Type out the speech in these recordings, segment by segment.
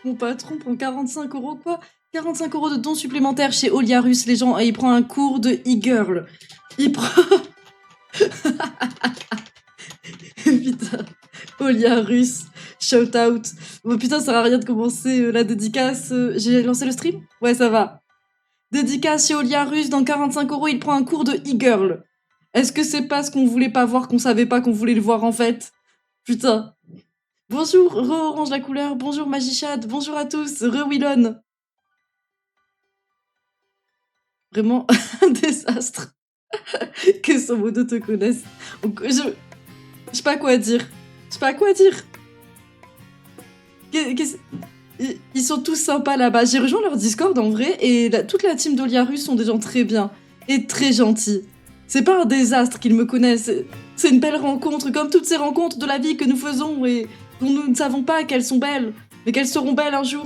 Mon patron prend 45 € quoi? 45 € de dons supplémentaires chez Oliarus, les gens, et il prend un cours de e-girl. Il prend... Putain, Oliarus, shout out. Oh, putain, ça sert à rien de commencer la dédicace. J'ai lancé le stream? Ouais, ça va. Dédicace chez Oliarus, dans 45 €, il prend un cours de e-girl. Est-ce que c'est pas ce qu'on voulait pas voir, qu'on savait pas qu'on voulait le voir en fait? Putain. Bonjour, re-orange la couleur, bonjour Magichad, bonjour à tous, re-Willon. Vraiment un désastre. Que son modo te connaisse. Je sais pas quoi dire. Je sais pas quoi dire. Ils sont tous sympas là-bas. J'ai rejoint leur Discord en vrai, et toute la team d'Oliarus sont des gens très bien et très gentils. C'est pas un désastre qu'ils me connaissent. C'est une belle rencontre, comme toutes ces rencontres de la vie que nous faisons et dont nous ne savons pas qu'elles sont belles, mais qu'elles seront belles un jour.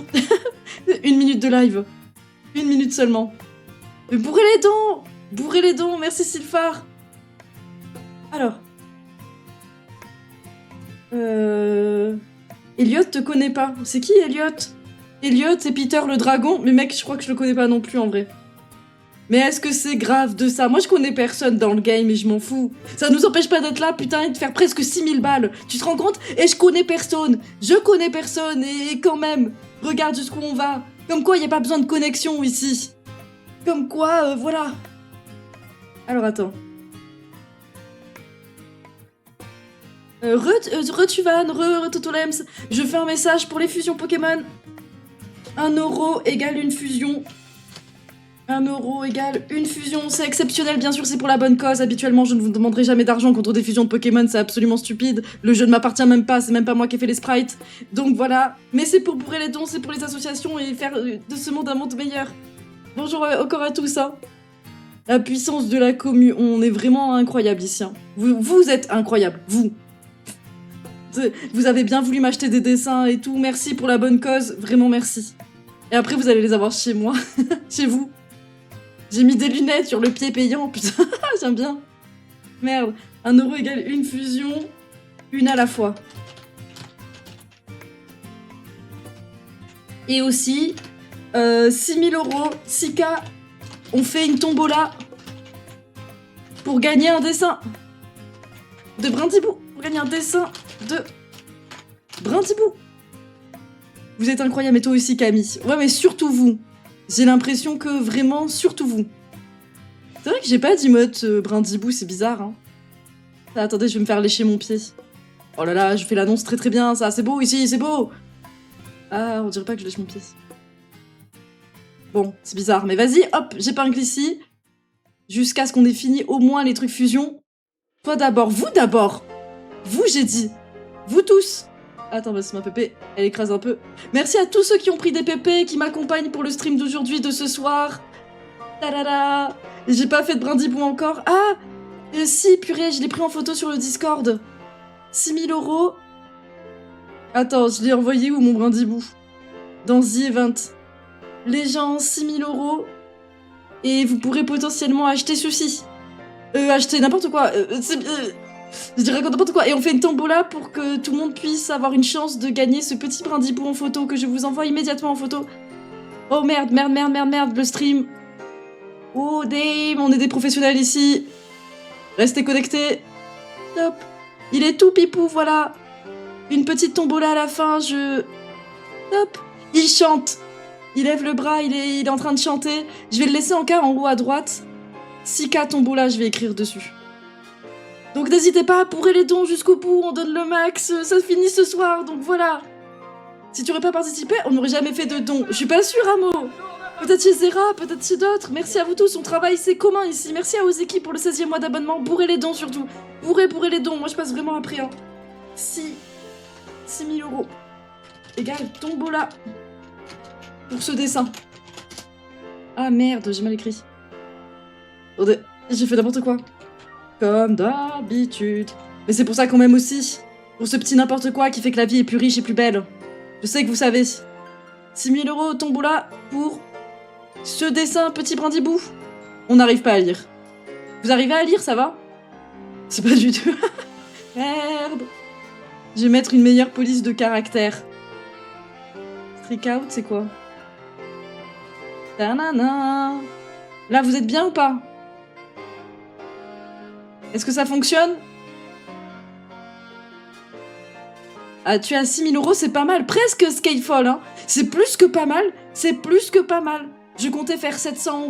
1 minute de live. 1 minute seulement. Mais bourrez les dons! Bourrez les dons, merci Sylphar. Alors. Elliot te connaît pas. C'est qui Elliot? Elliot et Peter le dragon. Mais mec, je crois que je le connais pas non plus en vrai. Mais est-ce que c'est grave de ça? Moi je connais personne dans le game et je m'en fous. Ça nous empêche pas d'être là, putain, et de faire presque 6000 balles. Tu te rends compte? Et je connais personne. Je connais personne et quand même, regarde jusqu'où on va. Comme quoi, y a pas besoin de connexion ici. Comme quoi, voilà. Alors attends. Retuvan, Totolems, je fais un message pour les fusions Pokémon. 1 € égale une fusion. 1 € égale une fusion, c'est exceptionnel, bien sûr, c'est pour la bonne cause. Habituellement, je ne vous demanderai jamais d'argent contre des fusions de Pokémon, c'est absolument stupide. Le jeu ne m'appartient même pas, c'est même pas moi qui ai fait les sprites. Donc voilà, mais c'est pour bourrer les dons, c'est pour les associations et faire de ce monde un monde meilleur. Bonjour encore à tous, hein. La puissance de la commu, on est vraiment incroyable ici. Hein. Vous êtes incroyable, vous. Vous avez bien voulu m'acheter des dessins et tout, merci pour la bonne cause, vraiment merci. Et après, vous allez les avoir chez moi, chez vous. J'ai mis des lunettes sur le pied payant, putain, j'aime bien. Merde, 1 € égale une fusion, une à la fois. Et aussi, 6000 €, 6K, on fait une tombola pour gagner un dessin de Brindibou. Pour gagner un dessin de Brindibou. Vous êtes incroyable, et toi aussi Camille. Ouais, mais surtout vous. J'ai l'impression que vraiment, surtout vous. C'est vrai que j'ai pas d'emote Brindibou, c'est bizarre, hein. Ah, attendez, je vais me faire lécher mon pied. Oh là là, je fais l'annonce très très bien, ça, c'est beau ici, c'est beau. Ah, on dirait pas que je lèche mon pied. Bon, c'est bizarre, mais vas-y, hop, j'épingle ici. Jusqu'à ce qu'on ait fini au moins les trucs fusion. Toi d'abord, vous d'abord. Vous, j'ai dit. Vous tous. Attends, bah, c'est ma pépé, elle écrase un peu. Merci à tous ceux qui ont pris des pépés, qui m'accompagnent pour le stream d'aujourd'hui, de ce soir. Tadada. J'ai pas fait de brindibou encore. Ah, si, purée, je l'ai pris en photo sur le Discord. 6000 €. Attends, je l'ai envoyé où mon brindibou? Dans The Event. Les gens, 6000 €. Et vous pourrez potentiellement acheter ceci. Acheter n'importe quoi. Je dirais n'importe quoi. Et on fait une tombola pour que tout le monde puisse avoir une chance de gagner ce petit brindibou en photo que je vous envoie immédiatement en photo. Oh merde, merde, merde, merde, merde, le stream. Oh damn, on est des professionnels ici. Restez connectés. Top. Il est tout pipou, voilà. Une petite tombola à la fin, Top. Il chante. Il lève le bras, il est en train de chanter. Je vais le laisser en cas en haut à droite. 6K tombola, je vais écrire dessus. Donc n'hésitez pas à bourrer les dons jusqu'au bout, on donne le max, ça finit ce soir, donc voilà. Si tu aurais pas participé, on n'aurait jamais fait de dons. Je suis pas sûre, Amo. Peut-être chez Zera, peut-être chez d'autres. Merci à vous tous, on travaille, c'est commun ici. Merci à Ozeki pour le 16e mois d'abonnement. Bourrez les dons surtout. Bourrez les dons, moi je passe vraiment après. Hein. 6000 € égale tombola pour ce dessin. Ah merde, j'ai mal écrit. J'ai fait n'importe quoi. Comme d'habitude. Mais c'est pour ça qu'on m'aime aussi. Pour ce petit n'importe quoi qui fait que la vie est plus riche et plus belle. Je sais que vous savez. 6000 € tombola pour ce dessin petit brindibou. On n'arrive pas à lire. Vous arrivez à lire, ça va? C'est pas du tout. Merde. Je vais mettre une meilleure police de caractère. Freak out, c'est quoi? Ta-na-na. Là, vous êtes bien ou pas? Est-ce que ça fonctionne? Ah, tu es à 6 000 €, c'est pas mal. Presque Skatefall, hein. C'est plus que pas mal. C'est plus que pas mal. Je comptais faire 700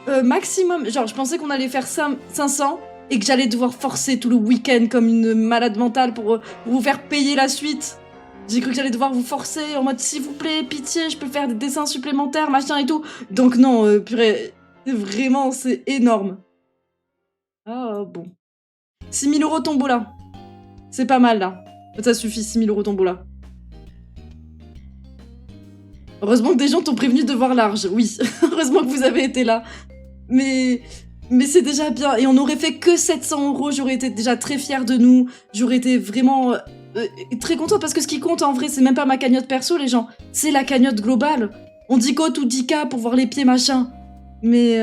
€. Maximum. Genre, je pensais qu'on allait faire 500 et que j'allais devoir forcer tout le week-end comme une malade mentale pour vous faire payer la suite. J'ai cru que j'allais devoir vous forcer en mode s'il vous plaît, pitié, je peux faire des dessins supplémentaires, machin et tout. Donc non, purée, vraiment, c'est énorme. Ah bon. 6 000 € tombola. C'est pas mal là. Ça suffit, 6 000 € tombola. Heureusement que des gens t'ont prévenu de voir large, oui. Heureusement que vous avez été là. Mais c'est déjà bien. Et on aurait fait que 700 €, j'aurais été déjà très fière de nous. J'aurais été vraiment très contente parce que ce qui compte en vrai, c'est même pas ma cagnotte perso, les gens. C'est la cagnotte globale. On dit côte ou 10K pour voir les pieds, machin. Mais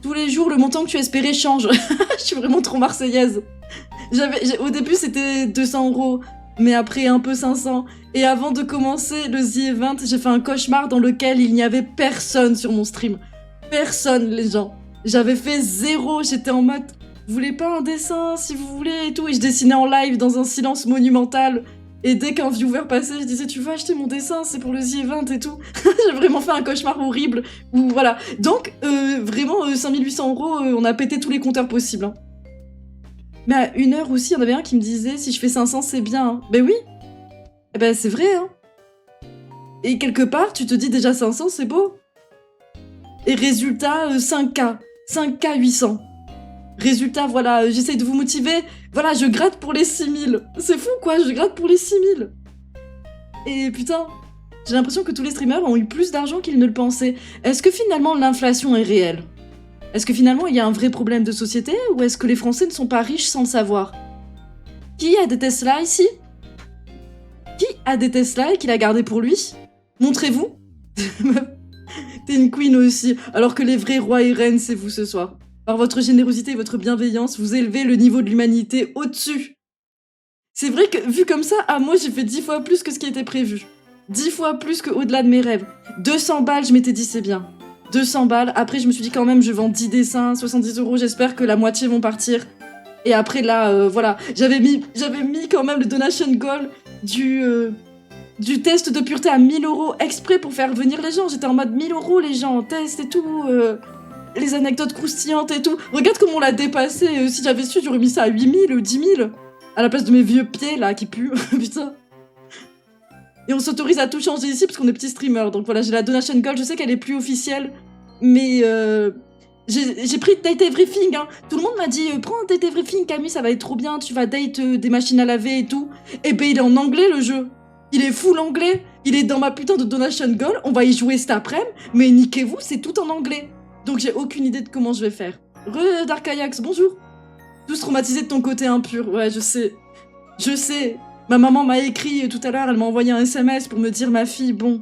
tous les jours, le montant que tu espérais change. Je suis vraiment trop marseillaise. Au début, c'était 200 €, mais après un peu 500. Et avant de commencer le The Event, j'ai fait un cauchemar dans lequel il n'y avait personne sur mon stream. Personne, les gens. J'avais fait 0, j'étais en mode « Vous voulez pas un dessin, si vous voulez ?» et tout. Et je dessinais en live dans un silence monumental. Et dès qu'un viewer passait, je disais « Tu veux acheter mon dessin, c'est pour le The Event et tout. » J'ai vraiment fait un cauchemar horrible. Où, voilà. Donc, vraiment, 5800 €, on a pété tous les compteurs possibles. Hein. Mais à 1 heure aussi, il y en avait un qui me disait « Si je fais 500, c'est bien. Hein. » Ben oui. Eh ben c'est vrai. Hein. Et quelque part, tu te dis déjà 500, c'est beau. Et résultat, 5K. 5K 800. Résultat, voilà, j'essaye de vous motiver. Voilà, je gratte pour les 6000. C'est fou, quoi, je gratte pour les 6000. Et putain, j'ai l'impression que tous les streamers ont eu plus d'argent qu'ils ne le pensaient. Est-ce que finalement l'inflation est réelle? Est-ce que finalement il y a un vrai problème de société? Ou est-ce que les Français ne sont pas riches sans le savoir? Qui a des Tesla ici? Qui a des Tesla et qui l'a gardé pour lui? Montrez-vous. T'es une queen aussi, alors que les vrais rois et reines, c'est vous ce soir. Par votre générosité et votre bienveillance, vous élevez le niveau de l'humanité au-dessus. C'est vrai que, vu comme ça, moi j'ai fait 10 fois plus que ce qui était prévu. 10 fois plus qu'au-delà de mes rêves. 200 balles, je m'étais dit c'est bien. 200 balles, après je me suis dit quand même, je vends 10 dessins, 70 €, j'espère que la moitié vont partir. Et après là, voilà, j'avais mis quand même le donation goal du test de pureté à 1000 € exprès pour faire venir les gens. J'étais en mode 1000 € les gens, test et tout, les anecdotes croustillantes et tout. Regarde comment on l'a dépassé. Si j'avais su, j'aurais mis ça à 8000 ou 10 000 à la place de mes vieux pieds là qui puent. Putain. Et on s'autorise à tout changer ici parce qu'on est petits streamers. Donc voilà, j'ai la donation goal, je sais qu'elle est plus officielle, mais j'ai pris Date Everything. Hein. Tout le monde m'a dit prends Date Everything, Camille, ça va être trop bien. Tu vas date des machines à laver et tout. Et ben il est en anglais le jeu. Il est full anglais, il est dans ma putain de donation goal, on va y jouer cet après-midi, mais niquez-vous, c'est tout en anglais. Donc j'ai aucune idée de comment je vais faire. Dark Ajax, bonjour. Tous traumatisés de ton côté impur, ouais, je sais. Je sais. Ma maman m'a écrit tout à l'heure, elle m'a envoyé un SMS pour me dire « Ma fille, bon,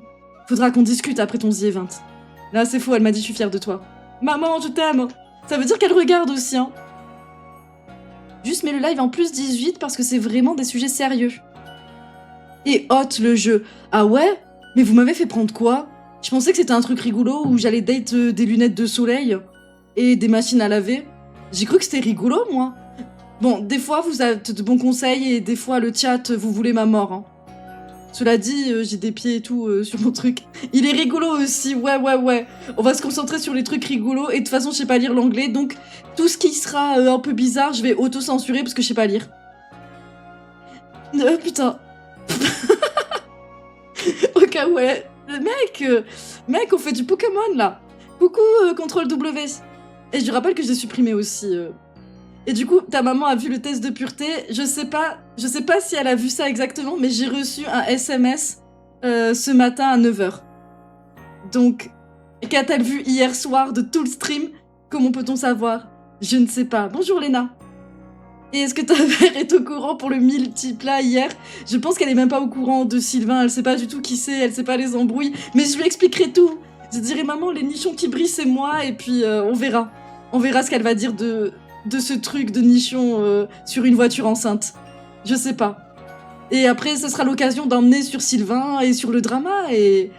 faudra qu'on discute après ton The Event. » Là, c'est faux, elle m'a dit « Je suis fière de toi. » Maman, je t'aime. Ça veut dire qu'elle regarde aussi, hein. Juste mets le live en plus 18 parce que c'est vraiment des sujets sérieux. Et hot le jeu. Ah ouais? Mais vous m'avez fait prendre quoi? Je pensais que c'était un truc rigolo où j'allais date des lunettes de soleil et des machines à laver. J'ai cru que c'était rigolo, moi. Bon, des fois, vous avez de bons conseils et des fois, le chat, vous voulez ma mort. Hein. Cela dit, j'ai des pieds et tout sur mon truc. Il est rigolo aussi, ouais. On va se concentrer sur les trucs rigolos et de toute façon, je sais pas lire l'anglais, donc tout ce qui sera un peu bizarre, je vais auto-censurer parce que je sais pas lire. Putain. Ok, ouais. Mec, on fait du Pokémon, là. Coucou, Contrôle W. Et je rappelle que j'ai supprimé aussi. Et du coup, ta maman a vu le test de pureté. Je sais pas si elle a vu ça exactement, mais j'ai reçu un SMS ce matin à 9h. Donc, qu'a-t-elle vu hier soir de tout le stream? Comment peut-on savoir? Je ne sais pas. Bonjour, Léna. Et est-ce que ta mère est au courant pour le multiplat hier? Je pense qu'elle est même pas au courant de Sylvain, elle sait pas du tout qui c'est, elle sait pas les embrouilles, mais je lui expliquerai tout. Je dirai maman, les nichons qui brillent c'est moi, et puis on verra. On verra ce qu'elle va dire de ce truc de nichon sur une voiture enceinte. Je sais pas. Et après, ce sera l'occasion d'emmener sur Sylvain et sur le drama. Et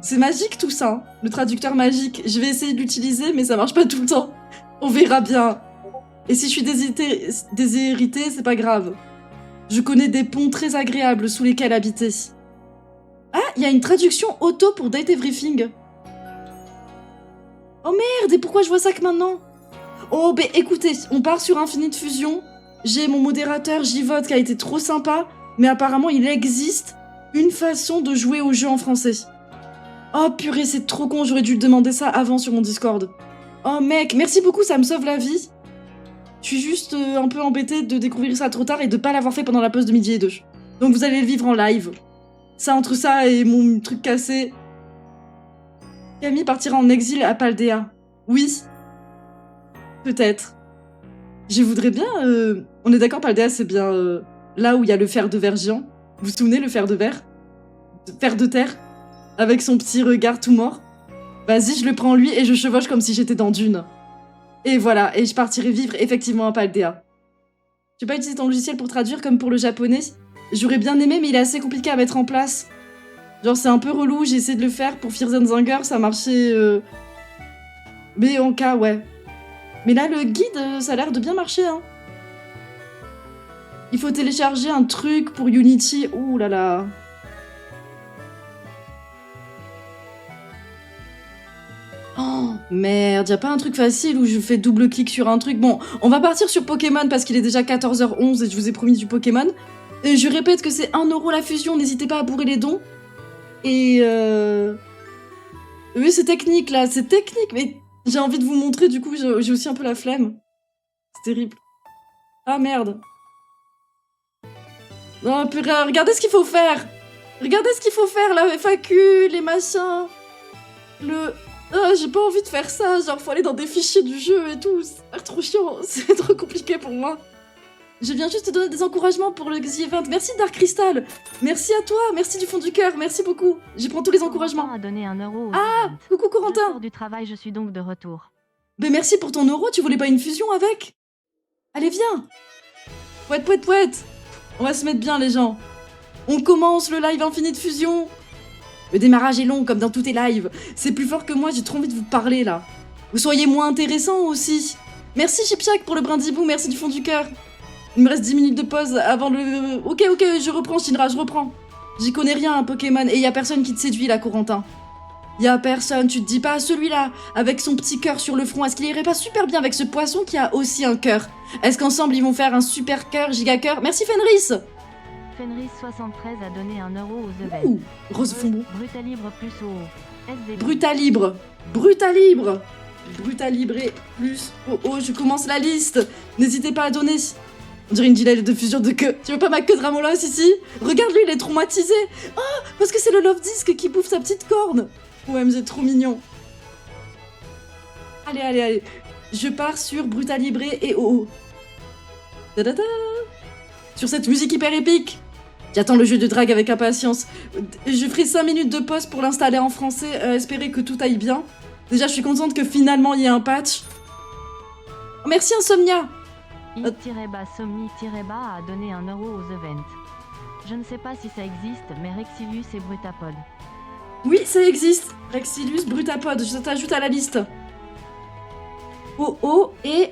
c'est magique tout ça. Hein. Le traducteur magique. Je vais essayer de l'utiliser, mais ça marche pas tout le temps. On verra bien. Et si je suis déshéritée, c'est pas grave. Je connais des ponts très agréables sous lesquels habiter. Ah, il y a une traduction auto pour Date Everything. Oh merde, et pourquoi je vois ça que maintenant? Oh, ben écoutez, on part sur Infinite Fusion. J'ai mon modérateur J-Vote qui a été trop sympa, mais apparemment il existe une façon de jouer au jeu en français. Oh purée, c'est trop con, j'aurais dû demander ça avant sur mon Discord. Oh mec, merci beaucoup, ça me sauve la vie. Je suis juste un peu embêtée de découvrir ça trop tard et de pas l'avoir fait pendant la pause de midi et 2. Donc vous allez le vivre en live. Ça, entre ça et mon truc cassé... Camille partira en exil à Paldea. Oui. Peut-être. Je voudrais bien... On est d'accord, Paldea, c'est bien là où il y a le fer de verre géant. Vous vous souvenez, le fer de verre? Fer de terre? Avec son petit regard tout mort. Vas-y, je le prends lui et je chevauche comme si j'étais dans Dune. Et voilà, et je partirai vivre effectivement à Paldea. Je vais pas utiliser ton logiciel pour traduire comme pour le japonais. J'aurais bien aimé, mais il est assez compliqué à mettre en place. Genre, c'est un peu relou, j'ai essayé de le faire pour Firzenzanger, ça marchait... Mais en cas, ouais. Mais là, le guide, ça a l'air de bien marcher, hein. Il faut télécharger un truc pour Unity. Ouh là là. Oh, merde, y a pas un truc facile où je fais double-clic sur un truc? Bon, on va partir sur Pokémon parce qu'il est déjà 14h11 et je vous ai promis du Pokémon. Et je répète que c'est 1 € la fusion, n'hésitez pas à bourrer les dons. Et oui, c'est technique là, c'est technique, mais j'ai envie de vous montrer, du coup, j'ai aussi un peu la flemme. C'est terrible. Ah merde. Non, purée, regardez ce qu'il faut faire. Regardez ce qu'il faut faire, la FAQ, les machins. Oh, j'ai pas envie de faire ça, genre faut aller dans des fichiers du jeu et tout, c'est trop chiant, c'est trop compliqué pour moi. Je viens juste te donner des encouragements pour le X-Event. Merci Dark Crystal. Merci à toi, merci du fond du cœur, merci beaucoup. J'y prends tous les encouragements. A donné 1 € Ah, coucou Corentin. Je sors du travail, je suis donc de retour. Ben merci pour ton euro, tu voulais pas une fusion avec? Allez, viens. Pouette, pouette, pouette. On va se mettre bien les gens. On commence le live Infinite Fusion. Le démarrage est long, comme dans tous tes lives. C'est plus fort que moi, j'ai trop envie de vous parler, là. Vous soyez moins intéressant aussi. Merci Chipchak pour le brindibou, merci du fond du cœur. Il me reste 10 minutes de pause avant le... Ok, je reprends, Shinra, je reprends. J'y connais rien, un Pokémon, et y a personne qui te séduit, là, Corentin. Y a personne, tu te dis pas, celui-là, avec son petit cœur sur le front, est-ce qu'il irait pas super bien avec ce poisson qui a aussi un cœur? Est-ce qu'ensemble, ils vont faire un super cœur, giga cœur? Merci Fenris. Fenris73 a donné 1 € aux events. Ouh, Rose Fombo. Brutalibre plus au SDB. Brutalibre. Brutalibre. Brutalibré plus je commence la liste. N'hésitez pas à donner. On dirait une gilet de fusion de queue. Tu veux pas ma queue de Ramolos ici? Regarde lui, il est traumatisé. Oh, parce que c'est le Love Disc qui bouffe sa petite corne. OMG, trop mignon. Allez. Je pars sur Brutalibré et OO. Ta-da-da. Sur cette musique hyper épique. J'attends le jeu de drague avec impatience. Je ferai 5 minutes de pause pour l'installer en français, espérer que tout aille bien. Déjà, je suis contente que finalement, il y ait un patch. Oh, merci Insomnia. I-Somni-a donné 1 € aux events. Je ne sais pas si ça existe, mais Rexilus et Brutapod. Oui, ça existe. Rexilus, Brutapod, je t'ajoute à la liste. OO et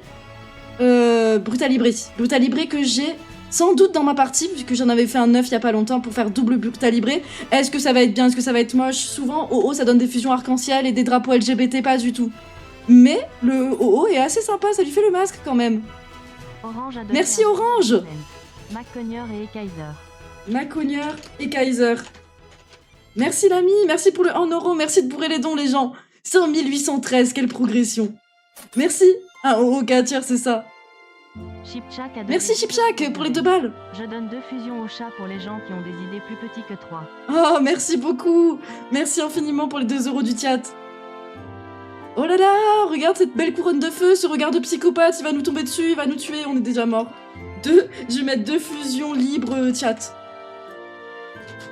Brutalibré. Brutalibré que j'ai sans doute dans ma partie, puisque j'en avais fait un 9 il y a pas longtemps pour faire double Brutalibré. Est-ce que ça va être bien? Est-ce que ça va être moche? Souvent, OO, ça donne des fusions arc-en-ciel et des drapeaux LGBT, pas du tout. Mais le OO est assez sympa, ça lui fait le masque quand même. Orange a donné Merci Orange. Macogner et Kaiser. Macogner et Kaiser. Merci l'ami, merci pour le 1 €, merci de bourrer les dons les gens. 5813, quelle progression. Merci. Ah, OO 4 tiers, c'est ça. Chipchak a donné Merci Chipchak pour les 2 balles. Je donne 2 fusions au chat pour les gens qui ont des idées plus petites que 3. Oh, merci beaucoup. Merci infiniment pour les 2 € du chat. Oh là là, regarde cette belle couronne de feu, ce regard de psychopathe, il va nous tomber dessus, il va nous tuer, on est déjà mort. Je vais mettre 2 fusions libres chat.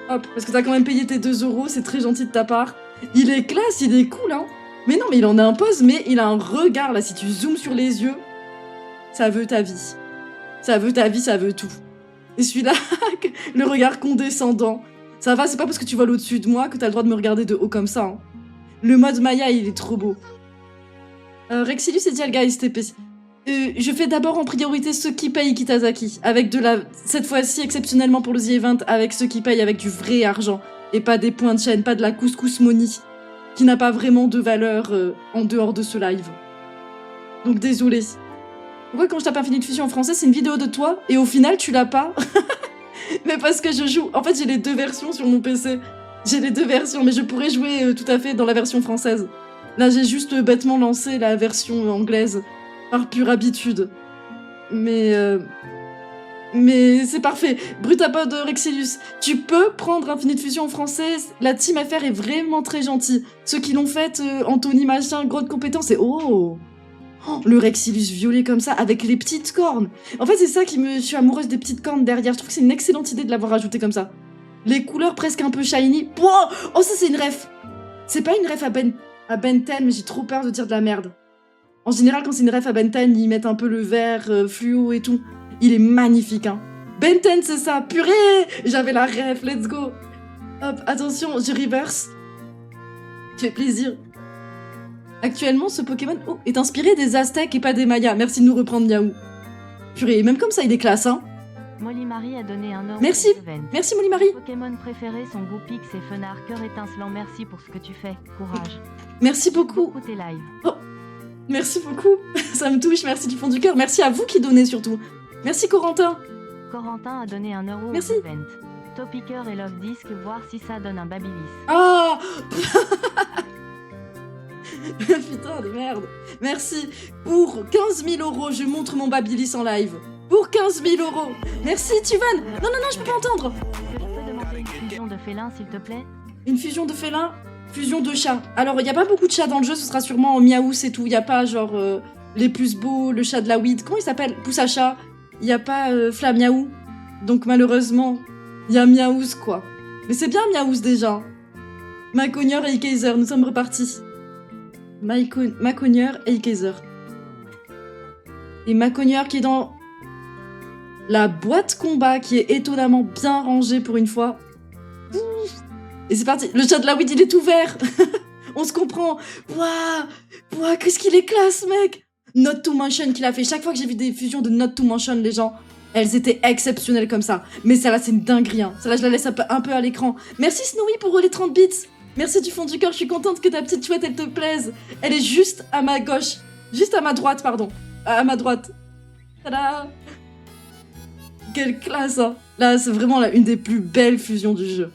Hop, parce que t'as quand même payé tes 2 €, c'est très gentil de ta part. Il est classe, il est cool, hein. Mais non, mais il en impose, mais il a un regard, là, si tu zoomes sur les yeux, ça veut ta vie. Ça veut ta vie, ça veut tout. Et celui-là, le regard condescendant. Ça va, c'est pas parce que tu voles au-dessus de moi que t'as le droit de me regarder de haut comme ça. Hein. Le mode Maya, il est trop beau. Rexilus et Dialga STP. Je fais d'abord en priorité ceux qui payent Kitazaki. Avec cette fois-ci, exceptionnellement pour le The Event, avec ceux qui payent avec du vrai argent. Et pas des points de chaîne, pas de la couscous money. Qui n'a pas vraiment de valeur en dehors de ce live. Donc désolé. Pourquoi quand je tape Infinite Fusion en français, c'est une vidéo de toi et au final tu l'as pas? Mais parce que je joue... En fait, j'ai les deux versions sur mon PC. J'ai les deux versions, mais je pourrais jouer tout à fait dans la version française. Là, j'ai juste bêtement lancé la version anglaise, par pure habitude. Mais c'est parfait. Brutapod Rexilius, tu peux prendre Infinite Fusion en français. La team FR est vraiment très gentille. Ceux qui l'ont faite, Anthony machin, grande compétence, et oh, le Rexilus violet comme ça, avec les petites cornes. En fait, c'est ça qui me... Je suis amoureuse des petites cornes derrière. Je trouve que c'est une excellente idée de l'avoir ajouté comme ça. Les couleurs presque un peu shiny. Oh, ça c'est une ref. C'est pas une ref à Ben 10, mais j'ai trop peur de dire de la merde. En général, quand c'est une ref à Ben 10, ils mettent un peu le vert fluo et tout. Il est magnifique, hein. Ben 10, c'est ça. Purée, j'avais la ref, let's go. Hop, attention, je reverse. Tu fais plaisir. Actuellement, ce Pokémon est inspiré des Aztèques et pas des Mayas. Merci de nous reprendre, Miaou. Purée, même comme ça, il est classe, hein. Molly Marie a donné un euro. Merci. Merci, Molly Marie. Pokémon préféré sont Goupix et Fenard, cœur étincelant. Merci pour ce que tu fais. Courage. Merci beaucoup. Tes lives. Oh, merci beaucoup. Ça me touche. Merci du fond du cœur. Merci à vous qui donnez surtout. Merci, Corentin. Corentin a donné un euro. Merci. Au event. Topicker et Love Disc, voir si ça donne un Babyliss. Oh putain de merde. Merci. Pour 15 000 €, je montre mon Babyliss en live. Pour 15 000 €. Merci, Tuvan. Non, je peux pas entendre. Est-ce que je peux demander une fusion de félins, s'il te plaît? Une fusion de félin, fusion de chat. Alors, il n'y a pas beaucoup de chats dans le jeu, ce sera sûrement en miaou, c'est tout. Il n'y a pas, genre, les plus beaux, le chat de la weed. Comment il s'appelle? Pousse à chat. Il n'y a pas Flamiaou. Donc, malheureusement, il y a Miaouz, quoi. Mais c'est bien Miaouz, déjà. Maconier et Kaiser, nous sommes repartis. Maconier et Kaiser. Et Maconier qui est dans la boîte combat, qui est étonnamment bien rangée pour une fois. Et c'est parti. Le chat de la weed, il est ouvert. On se comprend. Ouah, qu'est-ce qu'il est classe, mec. Not to mention qu'il a fait. Chaque fois que j'ai vu des fusions de Not to mention, les gens, elles étaient exceptionnelles comme ça. Mais celle-là, c'est une dinguerie. Hein. Celle-là, je la laisse un peu à l'écran. Merci Snowy pour les 30 bits. Merci du fond du cœur. Je suis contente que ta petite chouette, elle te plaise. Elle est juste à ma gauche. Juste à ma droite, pardon. À ma droite. Tada. Quelle classe, hein. Là, c'est vraiment une des plus belles fusions du jeu.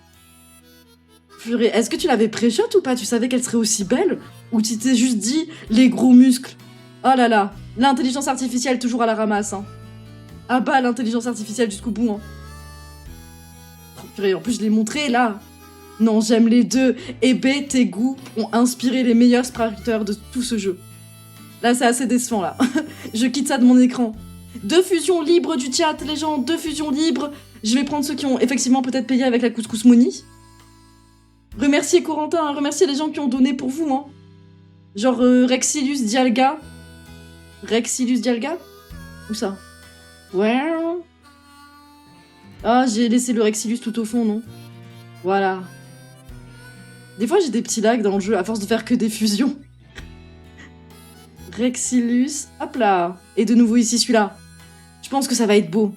Purée, est-ce que tu l'avais pré-shot ou pas? Tu savais qu'elle serait aussi belle? Ou tu t'es juste dit les gros muscles? Oh là là, l'intelligence artificielle toujours à la ramasse, hein. Ah bah, l'intelligence artificielle jusqu'au bout, hein. Oh, purée, en plus, je l'ai montré, là. Non, j'aime les deux. Et B, tes goûts ont inspiré les meilleurs spriteurs de tout ce jeu. Là, c'est assez décevant, là. Je quitte ça de mon écran. 2 fusions libres du chat, les gens, 2 fusions libres. Je vais prendre ceux qui ont effectivement peut-être payé avec la couscous money. Remerciez Corentin, hein, remerciez les gens qui ont donné pour vous, hein. Genre Rexilus Dialga. Rexilus Dialga? Où ça? Ouais. Ah, j'ai laissé le Rexilus tout au fond, non? Voilà. Des fois, j'ai des petits lags dans le jeu à force de faire que des fusions. Rexilus. Hop là. Et de nouveau ici, celui-là. Je pense que ça va être beau.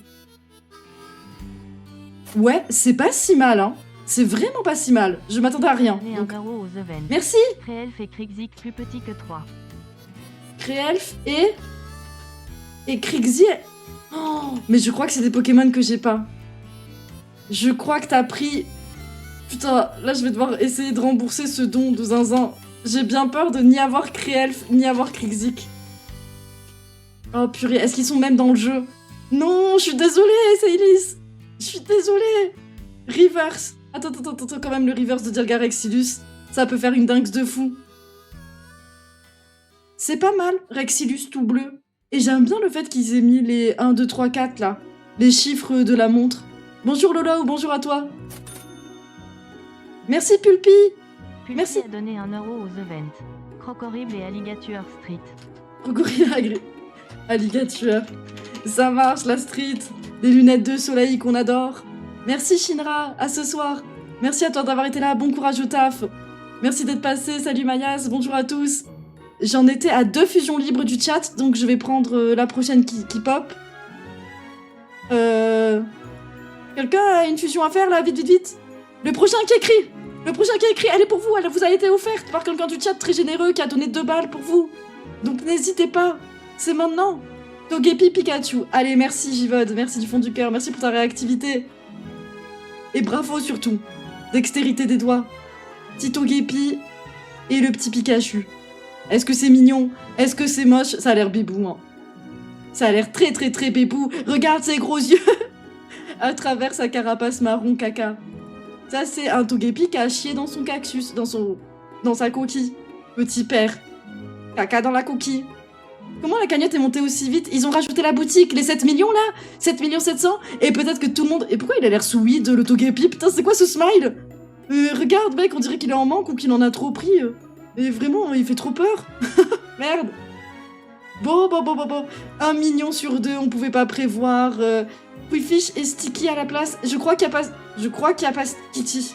Ouais, c'est pas si mal, hein. C'est vraiment pas si mal. Je m'attendais à rien. Donc... Merci. Créelf et Krixik plus petit que 3. Créelf et Krixi. Oh, mais je crois que c'est des Pokémon que j'ai pas. Je crois que t'as pris... Putain, là je vais devoir essayer de rembourser ce don de zinzin. J'ai bien peur de ni avoir Créelf, ni avoir Krixik. Oh purée, est-ce qu'ils sont même dans le jeu? Non, je suis désolée, Saylis. Je suis désolée. Reverse. Attends, quand même, le reverse de Dialga Rexilus, ça peut faire une dingue de fou. C'est pas mal, Rexilus tout bleu. Et j'aime bien le fait qu'ils aient mis les 1, 2, 3, 4, là. Les chiffres de la montre. Bonjour Lola ou bonjour à toi. Merci Pulpi. Merci. A donné 1 euro aux events. Croc horrible et Alligator Street. Crocodile Alligator. Ça marche, la street. les lunettes de soleil qu'on adore. Merci Shinra, à ce soir. Merci à toi d'avoir été là, bon courage au taf. Merci d'être passé, salut Mayas, bonjour à tous. J'en étais à 2 fusions libres du chat, donc je vais prendre la prochaine qui pop. Quelqu'un a une fusion à faire là, vite, vite, vite. Le prochain qui écrit, elle est pour vous, elle vous a été offerte par quelqu'un du chat très généreux qui a donné 2 balles pour vous. Donc n'hésitez pas, c'est maintenant. Togepi Pikachu, allez merci Jivod, merci du fond du cœur, merci pour ta réactivité. Et bravo surtout, dextérité des doigts. Petit Togepi et le petit Pikachu. Est-ce que c'est mignon? Est-ce que c'est moche? Ça a l'air bébou, hein. Ça a l'air très très très bébou. Regarde ses gros yeux à travers sa carapace marron caca. Ça, c'est un Togepi qui a chié dans son cactus, dans sa coquille. Petit père. Caca dans la coquille. Comment la cagnotte est montée aussi vite? Ils ont rajouté la boutique, les 7 millions là? 7 700 000. Et peut-être que tout le monde... Et pourquoi il a l'air sweet, le Togepi? Putain, c'est quoi ce smile? Regarde, mec, on dirait qu'il est en manque ou qu'il en a trop pris. Et vraiment, il fait trop peur. Merde. Bon. 1 million sur 2, on pouvait pas prévoir. Quifish et Sticky à la place. Je crois qu'il y a pas Kitty.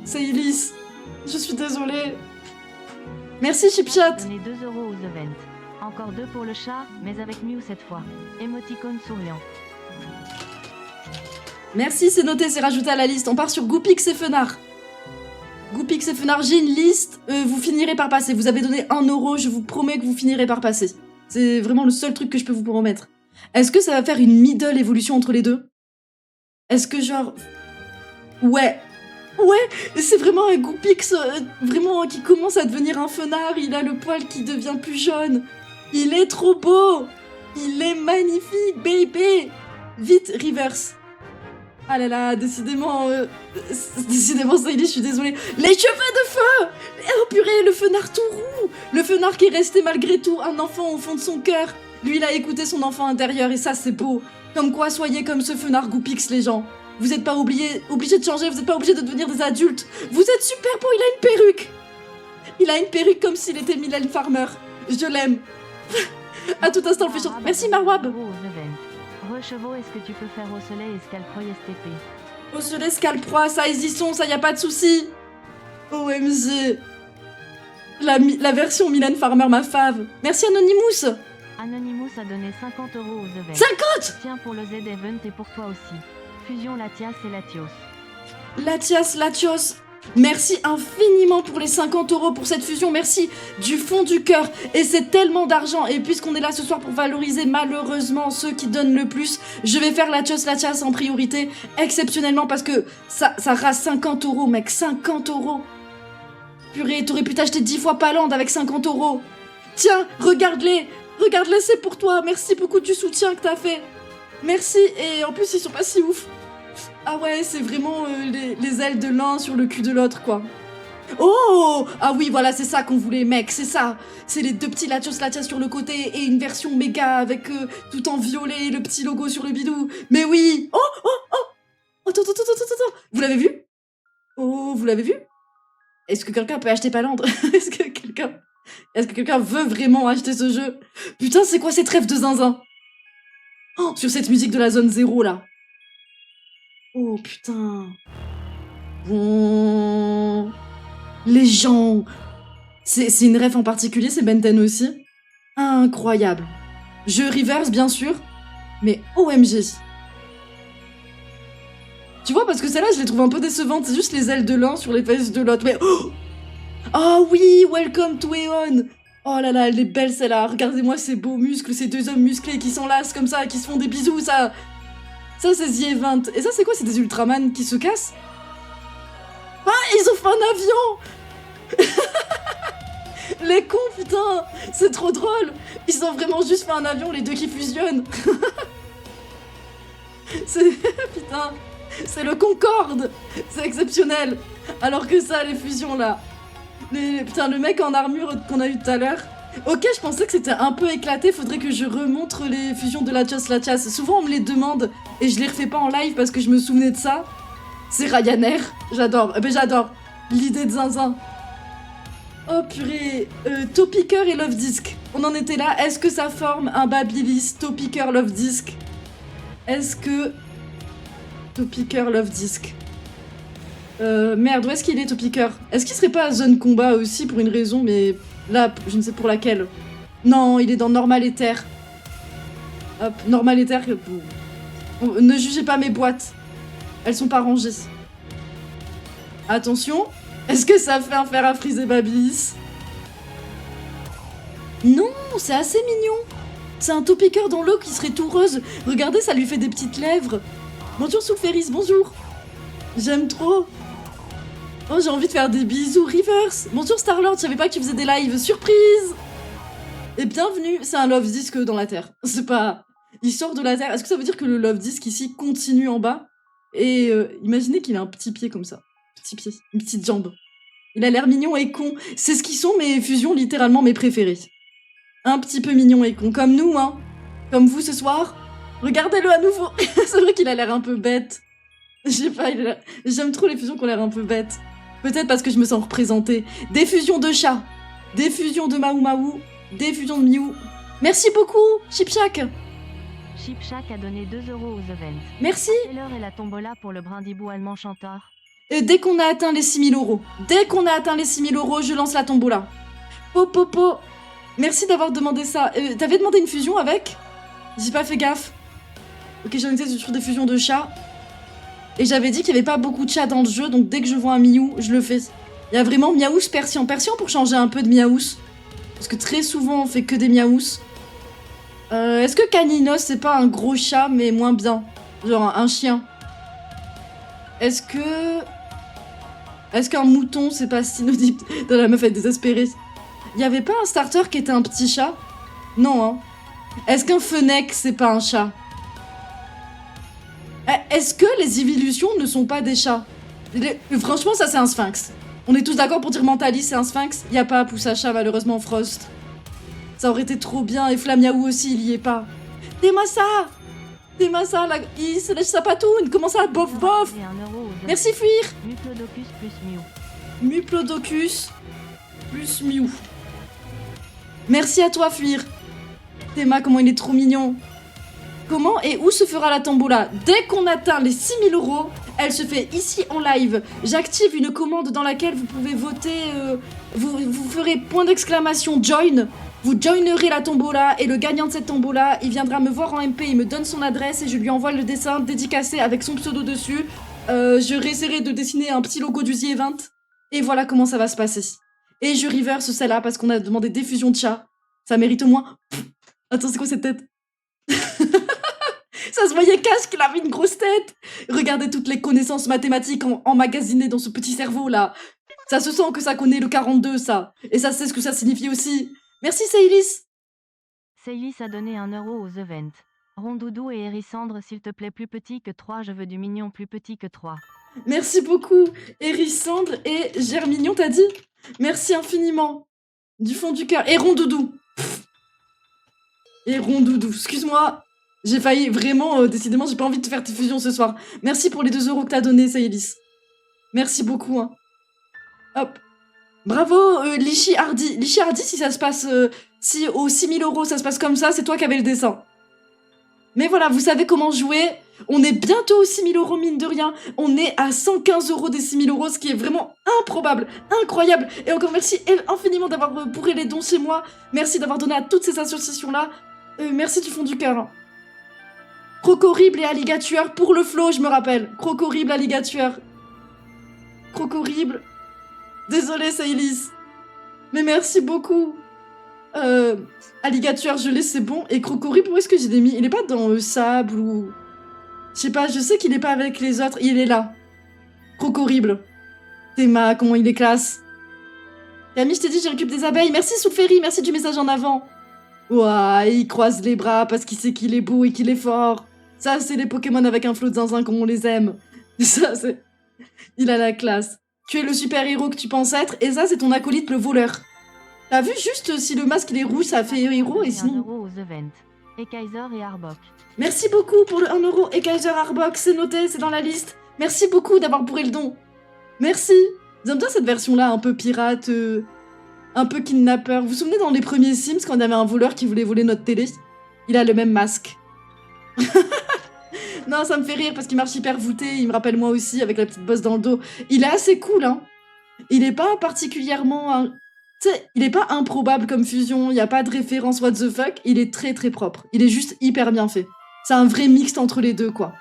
C'est Elise. Je suis désolée. Merci, Chipchat. Donnez 2 € aux events. Encore 2 pour le chat, mais avec Mew cette fois. Émoticône souriant. Merci, c'est noté, c'est rajouté à la liste. On part sur Goupix et Fenard. Goupix et Fenard, j'ai une liste. Vous finirez par passer. Vous avez donné 1 €, je vous promets que vous finirez par passer. C'est vraiment le seul truc que je peux vous promettre. Est-ce que ça va faire une middle évolution entre les deux? Est-ce que genre... Ouais, c'est vraiment un Goupix vraiment qui commence à devenir un Fenard. Il a le poil qui devient plus jaune. Il est trop beau. Il est magnifique, baby. Vite, reverse. Ah là là, décidément, Saïli, je suis désolée. Les cheveux de feu! Oh purée, le Fenard tout roux! Le Fenard qui est resté malgré tout un enfant au fond de son cœur. Lui, il a écouté son enfant intérieur et ça, c'est beau. Comme quoi, soyez comme ce Fenard Goupix, les gens. Vous n'êtes pas obligés de changer, vous n'êtes pas obligés de devenir des adultes. Vous êtes super beau, il a une perruque. Il a une perruque comme s'il était Mylène Farmer. Je l'aime. À tout instant, le fait chanter. Merci, Marwab. Rechevaux, est-ce que tu peux faire au soleil Escalproy STP? Au soleil Scalproy, ça, ils y sont, ça, y a pas de souci. OMG. La version Mylène Farmer, ma fave. Merci, Anonymous. Anonymous a donné 50 € aux events. 50! Tiens pour le Z-Event et pour toi aussi. Fusion Latias et Latios. Latios. Merci infiniment pour les 50 € pour cette fusion, merci du fond du cœur. Et c'est tellement d'argent. Et puisqu'on est là ce soir pour valoriser malheureusement ceux qui donnent le plus, je vais faire Latios en priorité, exceptionnellement parce que ça rase 50 €, mec, 50 €. Purée, t'aurais pu t'acheter 10 fois Paland avec 50 €. Tiens, regarde-les, c'est pour toi. Merci beaucoup du soutien que t'as fait. Merci, et en plus ils sont pas si ouf. Ah ouais, c'est vraiment les ailes de l'un sur le cul de l'autre, quoi. Oh! Ah oui, voilà, c'est ça qu'on voulait, mec, c'est ça. C'est les 2 petits Latias sur le côté et une version méga avec tout en violet, le petit logo sur le bidou. Mais oui! Oh! Attends. Vous l'avez vu? Oh, vous l'avez vu? Est-ce que quelqu'un peut acheter Palandre? Est-ce que quelqu'un veut vraiment acheter ce jeu? Putain, c'est quoi cette rêve de zinzin? Oh, sur cette musique de la zone 0, là. Oh, putain. Bon... Les gens... C'est une ref en particulier, c'est Benten aussi. Incroyable. Jeu reverse, bien sûr, mais OMG. Tu vois, parce que celle-là, je les trouve un peu décevantes. C'est juste les ailes de l'un sur les fesses de l'autre. Mais... Oh oui, welcome to Eon. Oh là là, elle est belle celle-là. Regardez-moi ces beaux muscles, ces 2 hommes musclés qui s'enlacent comme ça, qui se font des bisous, ça... Ça, c'est The Event. Et ça, c'est quoi? C'est des Ultraman qui se cassent? Ah, ils ont fait un avion. Les cons, putain. C'est trop drôle. Ils ont vraiment juste fait un avion, les 2 qui fusionnent. Putain. C'est le Concorde. C'est exceptionnel. Alors que ça, les fusions, là. Putain, le mec en armure qu'on a eu tout à l'heure. Ok, je pensais que c'était un peu éclaté, faudrait que je remontre les fusions de Latias. Souvent on me les demande et je les refais pas en live parce que je me souvenais de ça. C'est Ryanair, j'adore, j'adore l'idée de zinzin. Oh purée, Topicker et Love Disc, on en était là, est-ce que ça forme un Babyliss Topicker Love Disc? Est-ce que Topicker Love Disc? Merde, où est-ce qu'il est, Topicker? Est-ce qu'il serait pas à Zone Combat aussi pour une raison, mais là, je ne sais pour laquelle. Non, il est dans Normal Ether. Hop, Normal Ether. Ne jugez pas mes boîtes. Elles sont pas rangées. Attention. Est-ce que ça fait un fer à friser Babyliss? Non, c'est assez mignon. C'est un Topicker dans l'eau qui serait tout rose. Regardez, ça lui fait des petites lèvres. Bonjour Soulferis, bonjour. J'aime trop. Oh, j'ai envie de faire des bisous, Reverse. Bonjour Starlord, je savais pas que tu faisais des lives. Surprise. Et bienvenue, c'est un Love Disc dans la Terre. C'est pas... Il sort de la Terre. Est-ce que ça veut dire que le Love Disc ici continue en bas? Et imaginez qu'il a un petit pied comme ça. Petit pied, une petite jambe. Il a l'air mignon et con. C'est ce qui sont mes fusions, littéralement mes préférées. Un petit peu mignon et con, comme nous, hein. Comme vous ce soir. Regardez-le à nouveau. C'est vrai qu'il a l'air un peu bête. Je sais pas, j'aime trop les fusions qui ont l'air un peu bêtes. Peut-être parce que je me sens représentée. Des fusions de chats. Des fusions de Maou Maou. Des fusions de Miou. Merci beaucoup, Chipchak. Chipchak a donné 2 € aux events. Merci. Quelle heure est la tombola pour le brindibou allemand chanteur? Dès qu'on a atteint les 6000 €. Dès qu'on a atteint les 6000 €, je lance la tombola. Popopo. Merci d'avoir demandé ça. T'avais demandé une fusion avec? J'ai pas fait gaffe. Ok, j'en étais sur des fusions de chats. Et j'avais dit qu'il y avait pas beaucoup de chats dans le jeu, donc dès que je vois un Miaou, je le fais. Il y a vraiment Miaous Persian. Persian pour changer un peu de Miaous. Parce que très souvent, on fait que des Miaous. Est-ce que Caninos, c'est pas un gros chat, mais moins bien? Genre un chien. Est-ce qu'un mouton, c'est pas synonyme de la meuf est désespérée? Il y avait pas un starter qui était un petit chat? Non, hein. Est-ce qu'un fennec, c'est pas un chat? Est-ce que les évolutions ne sont pas des chats? Franchement, ça, c'est un sphinx. On est tous d'accord pour dire Mentalis, c'est un sphinx? Y a pas Poussachat, malheureusement, Frost. Ça aurait été trop bien, et Flamiaou aussi, il y est pas. Temasa! Temasa, il se lèche sa patoune! Comment ça? Bof, bof! Merci, Fuir! Muplodocus plus Mew. Muplodocus plus Mew. Merci à toi, Fuir. Théma, comment il est trop mignon. Comment et où se fera la tombola? Dès qu'on atteint les 6000 €, elle se fait ici en live. J'active une commande dans laquelle vous pouvez voter. Vous ferez point d'exclamation join. Vous joinerez la tombola et le gagnant de cette tombola, il viendra me voir en MP, il me donne son adresse et je lui envoie le dessin dédicacé avec son pseudo dessus. Je réessayerai de dessiner un petit logo du The Event. Et voilà comment ça va se passer. Et je reverse celle-là parce qu'on a demandé des fusions de chats. Ça mérite au moins... Attends, c'est quoi cette tête? Ça se voyait cache qu'il avait une grosse tête. Regardez toutes les connaissances mathématiques emmagasinées dans ce petit cerveau là. Ça se sent que ça connaît le 42 ça. Et ça sait ce que ça signifie aussi. Merci Seilis. Seilis a donné 1 € aux events. Rondoudou et Hérissandre, s'il te plaît, plus petit que 3, je veux du mignon plus petit que 3. Merci beaucoup Hérissandre et Germignon t'as dit? Merci infiniment. Du fond du cœur. Et Rondoudou. Et Rondoudou, excuse-moi. J'ai failli, vraiment, décidément, j'ai pas envie de te faire tes fusions ce soir. Merci pour les 2 € que t'as donné, Saïlis. Merci beaucoup, hein. Hop. Bravo, Lichi Hardy. Lichi Hardy, si ça se passe... si aux 6000 € ça se passe comme ça, c'est toi qui avais le dessin. Mais voilà, vous savez comment jouer. On est bientôt aux 6000 €, mine de rien. On est à 115 € des 6000 €, ce qui est vraiment improbable, incroyable. Et encore merci infiniment d'avoir bourré les dons chez moi. Merci d'avoir donné à toutes ces associations-là. Merci du fond du cœur, hein. Crocorible et alligatueur pour le flow, je me rappelle. Crocorible, alligatueur. Crocorible. Désolé, Sailis. Mais merci beaucoup. Alligatueur, je l'ai, c'est bon. Et Crocorible, où est-ce que j'ai mis? Il est pas dans le sable ou... Je sais pas, je sais qu'il est pas avec les autres. Il est là. Crocorible. Théma, comment il est classe. Camille, je t'ai dit, je récupère des abeilles. Merci, Soulferry, merci du message en avant. Ouah, il croise les bras parce qu'il sait qu'il est beau et qu'il est fort. Ça, c'est les Pokémon avec un flot de zinzin comme on les aime. Ça, c'est... Il a la classe. Tu es le super-héros que tu penses être, et ça, c'est ton acolyte, le voleur. T'as vu juste si le masque, il est rouge, ça fait héros, et sinon... 1 € aux events. Et Kaiser et Arbok. Merci beaucoup pour le 1 € et Kaiser Arbok, c'est noté, c'est dans la liste. Merci beaucoup d'avoir bourré le don. Merci. J'aime bien cette version-là, un peu pirate, un peu kidnappeur. Vous vous souvenez dans les premiers Sims, quand il y avait un voleur qui voulait voler notre télé? Il a le même masque. Non, ça me fait rire parce qu'il marche hyper voûté, il me rappelle moi aussi avec la petite bosse dans le dos. Il est assez cool, hein. Il est pas particulièrement... Tu sais, il est pas improbable comme fusion, il y a pas de référence what the fuck, il est très très propre. Il est juste hyper bien fait. C'est un vrai mixte entre les deux, quoi.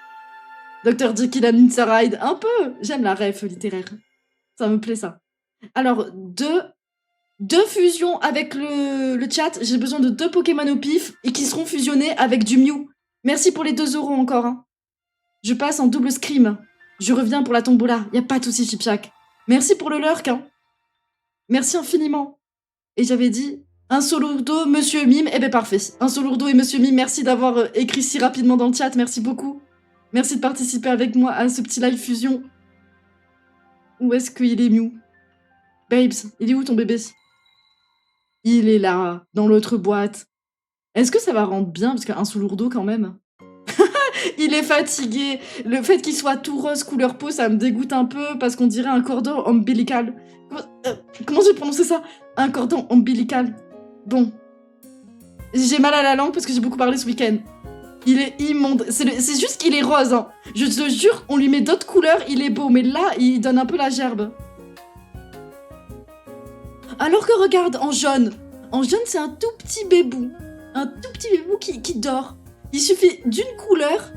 Dr. Jekyll and Mr. Hyde, un peu. J'aime la ref littéraire. Ça me plaît, ça. Alors, deux fusions avec le chat. J'ai besoin de 2 Pokémon au pif et qui seront fusionnés avec du Mew. Merci pour les 2 € encore. Hein. Je passe en double scream. Je reviens pour la tombola. Y a pas de soucis, Chipchak. Merci pour le lurk. Hein. Merci infiniment. Et j'avais dit un Solourdo, Monsieur Mime. Eh ben parfait. Un Solourdo et Monsieur Mime, merci d'avoir écrit si rapidement dans le chat. Merci beaucoup. Merci de participer avec moi à ce petit live fusion. Où est-ce qu'il est, Mew? Babes, il est où ton bébé? Il est là, dans l'autre boîte. Est-ce que ça va rendre bien? Parce qu'un Solourdo, quand même. Il est fatigué. Le fait qu'il soit tout rose couleur peau, ça me dégoûte un peu parce qu'on dirait un cordon ombilical. Comment j'ai prononcé ça? Un cordon ombilical. Bon. J'ai mal à la langue parce que j'ai beaucoup parlé ce week-end. Il est immonde. C'est juste qu'il est rose. Hein. Je te jure, on lui met d'autres couleurs, il est beau. Mais là, il donne un peu la gerbe. Alors que regarde, en jaune. En jaune, c'est un tout petit bébou. Un tout petit bébou qui dort. Il suffit d'une couleur.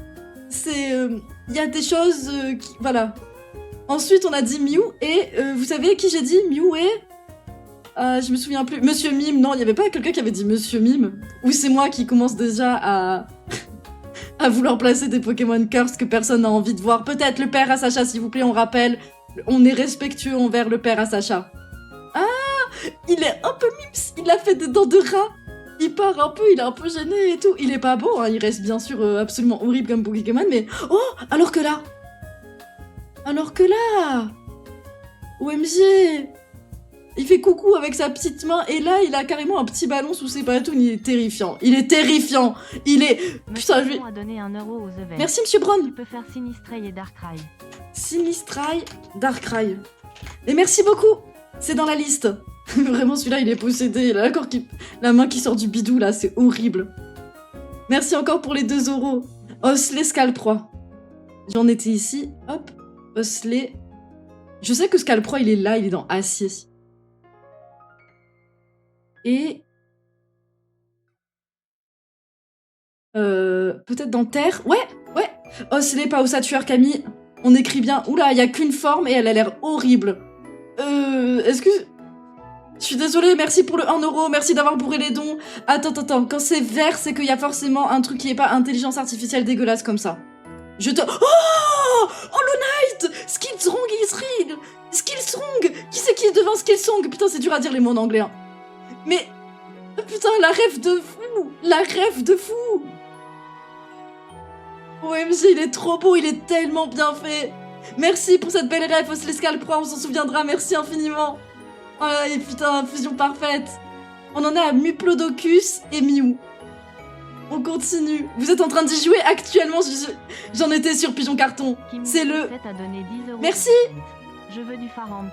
C'est... Il y a des choses qui... Voilà. Ensuite, on a dit Mew. Et vous savez qui j'ai dit? Mew et... je me souviens plus. Monsieur Mime. Non, il n'y avait pas quelqu'un qui avait dit Monsieur Mime. Ou c'est moi qui commence déjà à... à vouloir placer des Pokémon Curse que personne n'a envie de voir. Peut-être le père à Sacha, s'il vous plaît, on rappelle. On est respectueux envers le père à Sacha. Ah, il est un peu mims. Il a fait des dents de rat. Il part un peu, il est un peu gêné et tout. Il est pas beau, hein. Il reste bien sûr absolument horrible comme Pokémon, mais... Oh, alors que là... OMG. Il fait coucou avec sa petite main, et là, il a carrément un petit ballon sous ses patounes. Il est terrifiant. Il est terrifiant. Il est... Putain, je vais... a donné 1 € aux events. Merci, Monsieur Brown. Tu peux faire Sinistray et Darkrai. Sinistray, Darkrai. Et merci beaucoup. C'est dans la liste. Vraiment, celui-là, il est possédé. Il a la main qui sort du bidou, là. C'est horrible. Merci encore pour les 2 €. Osley Scalproy. J'en étais ici. Hop. Osley. Je sais que Scalproy, il est là. Il est dans Acier. Et... peut-être dans Terre. Ouais. Osley, pas ossature, Camille. On écrit bien. Oula, il y a qu'une forme et elle a l'air horrible. Est-ce que... Je suis désolée, merci pour le 1 €, merci d'avoir bourré les dons. Attends, quand c'est vert, c'est qu'il y a forcément un truc qui est pas intelligence artificielle dégueulasse comme ça. Oh Hollow Knight Skillsong Israel Skillsong Qui c'est qui devint Skillsong? Putain, c'est dur à dire les mots en anglais. Hein. Mais... Putain, la rêve de fou. La rêve de fou. OMG, il est trop beau, il est tellement bien fait. Merci pour cette belle rêve, Osley Scalproy, on s'en souviendra, merci infiniment. Oh là, et putain, fusion parfaite. On en est à Muplodocus et Mew. On continue. Vous êtes en train d'y jouer actuellement, j'en étais sur Pigeon Carton. C'est le... Merci. Je veux du Faramp,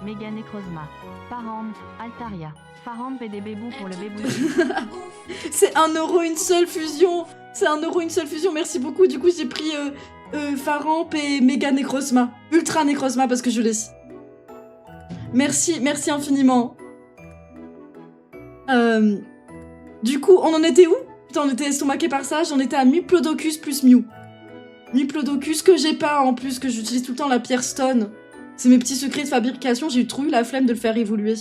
Mega Necrozma, Faramp, Altaria, Faramp et des bébous pour le bébou. C'est 1 € une seule fusion. C'est 1 € une seule fusion, merci beaucoup. Du coup, j'ai pris Faramp et Mega Necrozma. Ultra Necrozma parce que je l'ai. Merci infiniment. Du coup, on en était où? Putain, on était estomaqué par ça. J'en étais à Muplodocus plus Mew. Muplodocus que j'ai pas en plus, que j'utilise tout le temps la pierre stone. C'est mes petits secrets de fabrication. J'ai eu trop eu la flemme de le faire évoluer.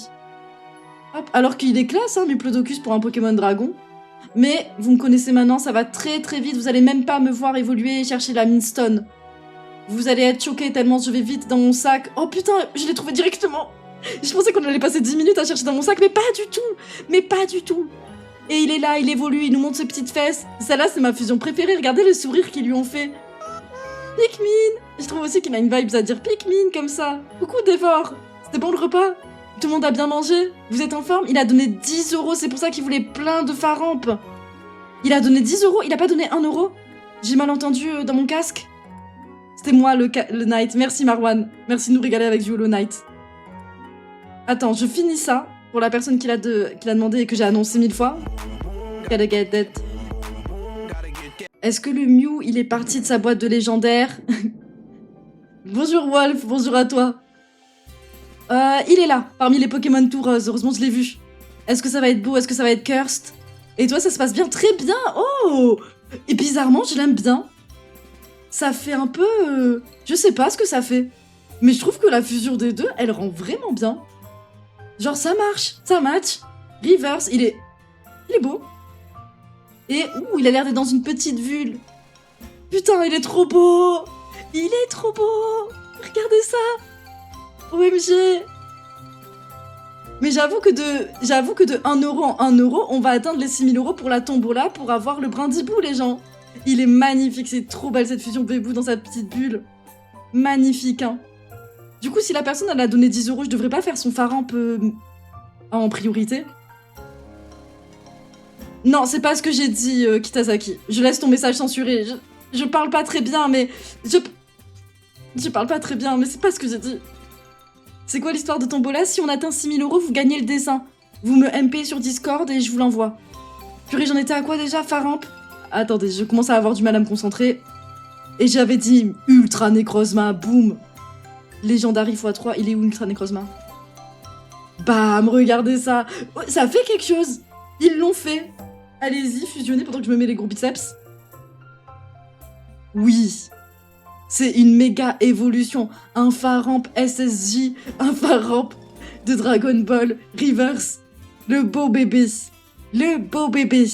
Hop, alors qu'il est classe, hein, Muplodocus pour un Pokémon dragon. Mais vous me connaissez maintenant, ça va très très vite. Vous allez même pas me voir évoluer et chercher la mine stone. Vous allez être choqués tellement je vais vite dans mon sac. Oh putain, je l'ai trouvé directement. Je pensais qu'on allait passer 10 minutes à chercher dans mon sac, mais pas du tout. Et il est là, il évolue, il nous montre ses petites fesses. Celle-là, c'est ma fusion préférée. Regardez le sourire qu'ils lui ont fait. Pikmin. Je trouve aussi qu'il a une vibe à dire Pikmin comme ça. Coucou Dévore. C'était bon le repas? Tout le monde a bien mangé? Vous êtes en forme? Il a donné 10 €, c'est pour ça qu'il voulait plein de Faramp. Il a donné 10 €, il a pas donné 1 €. J'ai mal entendu dans mon casque. C'était moi le Knight. Merci Marwan. Merci de nous régaler avec du Hollow Knight. Attends, je finis ça pour la personne qui l'a demandé et que j'ai annoncé 1000 fois. Gotta get that. Est-ce que le Mew, il est parti de sa boîte de légendaire? Bonjour Wolf, bonjour à toi. Il est là, parmi les Pokémon tout rose. Heureusement, je l'ai vu. Est-ce que ça va être beau? Est-ce que ça va être cursed? Et toi, ça se passe bien? Très bien. Oh! Et bizarrement, je l'aime bien. Ça fait un peu... Je sais pas ce que ça fait. Mais je trouve que la fusion des deux, elle rend vraiment bien. Genre, ça marche, ça match. Reverse, il est beau. Et, il a l'air d'être dans une petite bulle. Putain, il est trop beau. Il est trop beau. Regardez ça. OMG. Mais j'avoue que de 1 euro en 1 euro, on va atteindre les 6000 euros pour la tombola pour avoir le brindibou, les gens. Il est magnifique, c'est trop belle cette fusion bébou dans sa petite bulle. Magnifique, hein. Du coup, si la personne elle a donné 10 euros, je devrais pas faire son phare en priorité. Non, c'est pas ce que j'ai dit, Kitasaki. Je laisse ton message censuré. Je parle pas très bien, mais... Je parle pas très bien, mais c'est pas ce que j'ai dit. C'est quoi l'histoire de Tombola? Si on atteint 6000 euros, vous gagnez le dessin. Vous me MP sur Discord et je vous l'envoie. Purée, j'en étais à quoi déjà? Faramp? Attendez, je commence à avoir du mal à me concentrer. Et j'avais dit Ultra Necrozma, boum. Légendary x3, il est où Ultra Necrozma? Bam, regardez ça. Oh, ça fait quelque chose. Ils l'ont fait. Allez-y, fusionnez pendant que je me mets les gros biceps. Oui. C'est une méga évolution. Un Faramp SSJ, un Faramp de Dragon Ball Reverse. Le beau bébé. Le beau bébé.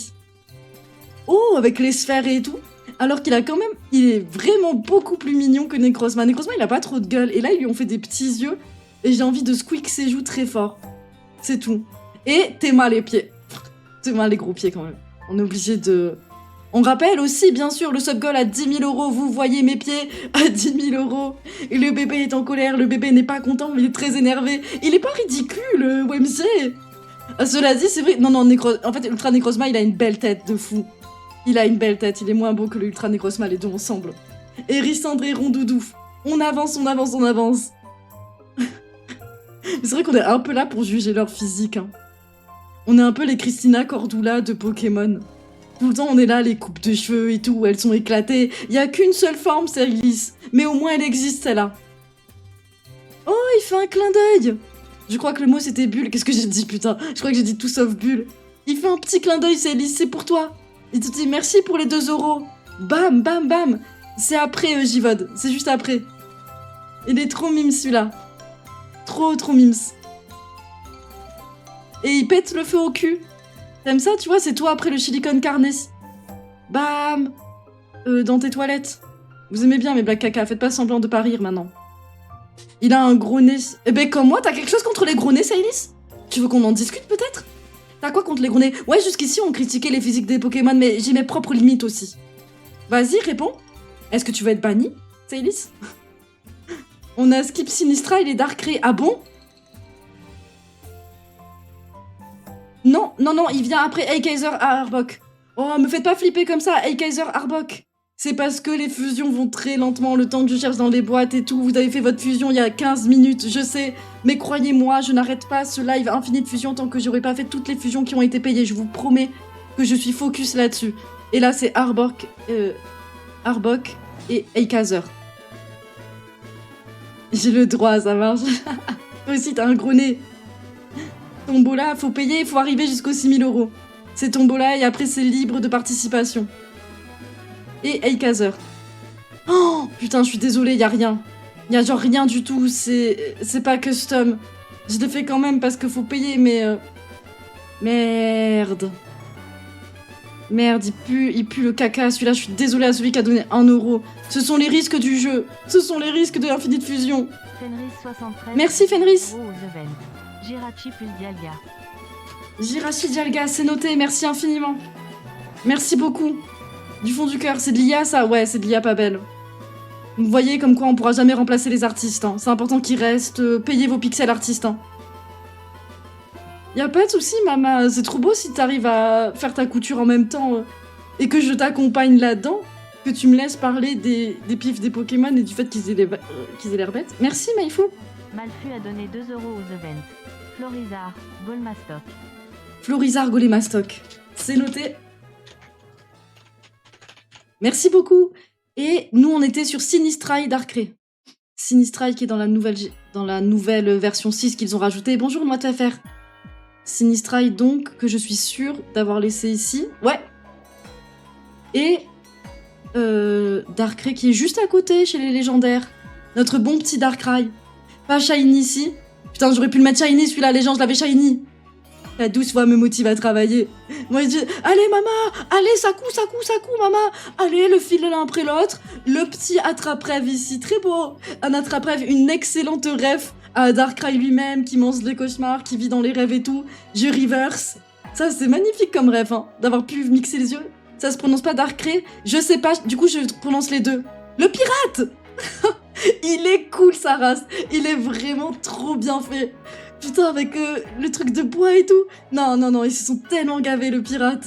Oh, avec les sphères et tout. Alors qu'il a quand même... Il est vraiment beaucoup plus mignon que Necrozma. Necrozma, il a pas trop de gueule. Et là, ils lui ont fait des petits yeux. Et j'ai envie de squeak ses joues très fort. C'est tout. Et t'es mal les pieds. T'es mal les gros pieds quand même. On est obligé de... On rappelle aussi, bien sûr, le subgoal à 10 000 euros. Vous voyez mes pieds à 10 000 euros. Et le bébé est en colère. Le bébé n'est pas content, mais il est très énervé. Il est pas ridicule, OMG. Cela dit, c'est vrai... Non, en fait, Ultra Necrozma, il a une belle tête de fou. Il a une belle tête. Il est moins beau que le Ultra Necrozma, les deux ensemble. Et Rissandre et Rondoudou. On avance, on avance, on avance. C'est vrai qu'on est un peu là pour juger leur physique. Hein. On est un peu les Christina Cordula de Pokémon. Tout le temps, on est là, les coupes de cheveux et tout, elles sont éclatées. Il y a qu'une seule forme, c'est Elise. Mais au moins, elle existe, celle-là. Oh, il fait un clin d'œil. Je crois que le mot, c'était bulle. Qu'est-ce que j'ai dit, putain? Je crois que j'ai dit tout sauf bulle. Il fait un petit clin d'œil, c'est Elise, c'est pour toi. Il te dit merci pour les 2 euros. Bam, bam, bam. C'est après, Givode. C'est juste après. Il est trop mime, celui-là. Trop mimes. Et il pète le feu au cul. T'aimes ça, tu vois, c'est toi après le silicone carné. Bam. Dans tes toilettes. Vous aimez bien mes blagues caca, faites pas semblant de pas rire maintenant. Il a un gros nez. Eh ben comme moi, t'as quelque chose contre les gros nez, Saïlis? Tu veux qu'on en discute peut-être? T'as quoi contre les gros nez? Ouais, jusqu'ici on critiquait les physiques des Pokémon, mais j'ai mes propres limites aussi. Vas-y, réponds. Est-ce que tu veux être banni, Saïlis? On a Skip Sinistra, il est Darkrai. Ah bon? Non, il vient après Heikaiser à Arbok. Oh, me faites pas flipper comme ça, Heikaiser Arbok. C'est parce que les fusions vont très lentement, le temps que je cherche dans les boîtes et tout. Vous avez fait votre fusion il y a 15 minutes, je sais. Mais croyez-moi, je n'arrête pas ce live infini de fusion tant que j'aurai pas fait toutes les fusions qui ont été payées. Je vous promets que je suis focus là-dessus. Et là, c'est Arbok et Heikaiser. J'ai le droit, ça marche. Toi aussi, t'as un gros nez. Tombola, faut payer, il faut arriver jusqu'aux 6000 euros. C'est Tombola et après c'est libre de participation. Et Heikaiser. Oh putain, je suis désolée, y a rien. Y a genre rien du tout, c'est pas custom. Je le fais quand même parce qu'il faut payer, mais... Merde. Merde, il pue le caca, celui-là, je suis désolée à celui qui a donné 1 euro. Ce sont les risques du jeu. Ce sont les risques de l'Infinite Fusion. Fenris 73. Merci Fenris. Jirachi plus Dialga. Jirachi Dialga, c'est noté, merci infiniment. Merci beaucoup. Du fond du cœur, c'est de l'IA ça? Ouais, c'est de l'IA pas belle. Vous voyez comme quoi on pourra jamais remplacer les artistes. Hein. C'est important qu'ils restent. Payez vos pixels artistes. Hein. Y a pas de souci, maman. C'est trop beau si t'arrives à faire ta couture en même temps et que je t'accompagne là-dedans. Que tu me laisses parler des pifs des Pokémon et du fait qu'ils aient l'air bêtes. Merci, Maïfou. Malfu a donné 2 euros aux events. Florizard, Golmastoc. Florizard, Golemastoc. C'est noté. Merci beaucoup. Et nous, on était sur Sinistrai Darkrai. Sinistrai qui est dans la nouvelle version 6 qu'ils ont rajoutée. Bonjour, moi FR. Sinistrai donc, que je suis sûre d'avoir laissé ici. Ouais. Et Darkrai qui est juste à côté chez les légendaires. Notre bon petit Darkrai. Pas Shiny ici. Putain, j'aurais pu le mettre Shiny celui-là, les gens, je l'avais Shiny. La douce voix me motive à travailler. Moi, je dis, allez, maman, allez, ça coud, maman. Allez, le fil l'un après l'autre. Le petit attrape-rêve ici, très beau. Un attrape-rêve, une excellente rêve à Darkrai lui-même, qui mange les cauchemars, qui vit dans les rêves et tout. Je reverse. Ça, c'est magnifique comme rêve, hein, d'avoir pu mixer les yeux. Ça se prononce pas Darkrai. Je sais pas, du coup, je prononce les deux. Le pirate. Il est cool, sa race. Il est vraiment trop bien fait. Putain, avec le truc de bois et tout. Non, ils se sont tellement gavés, le pirate.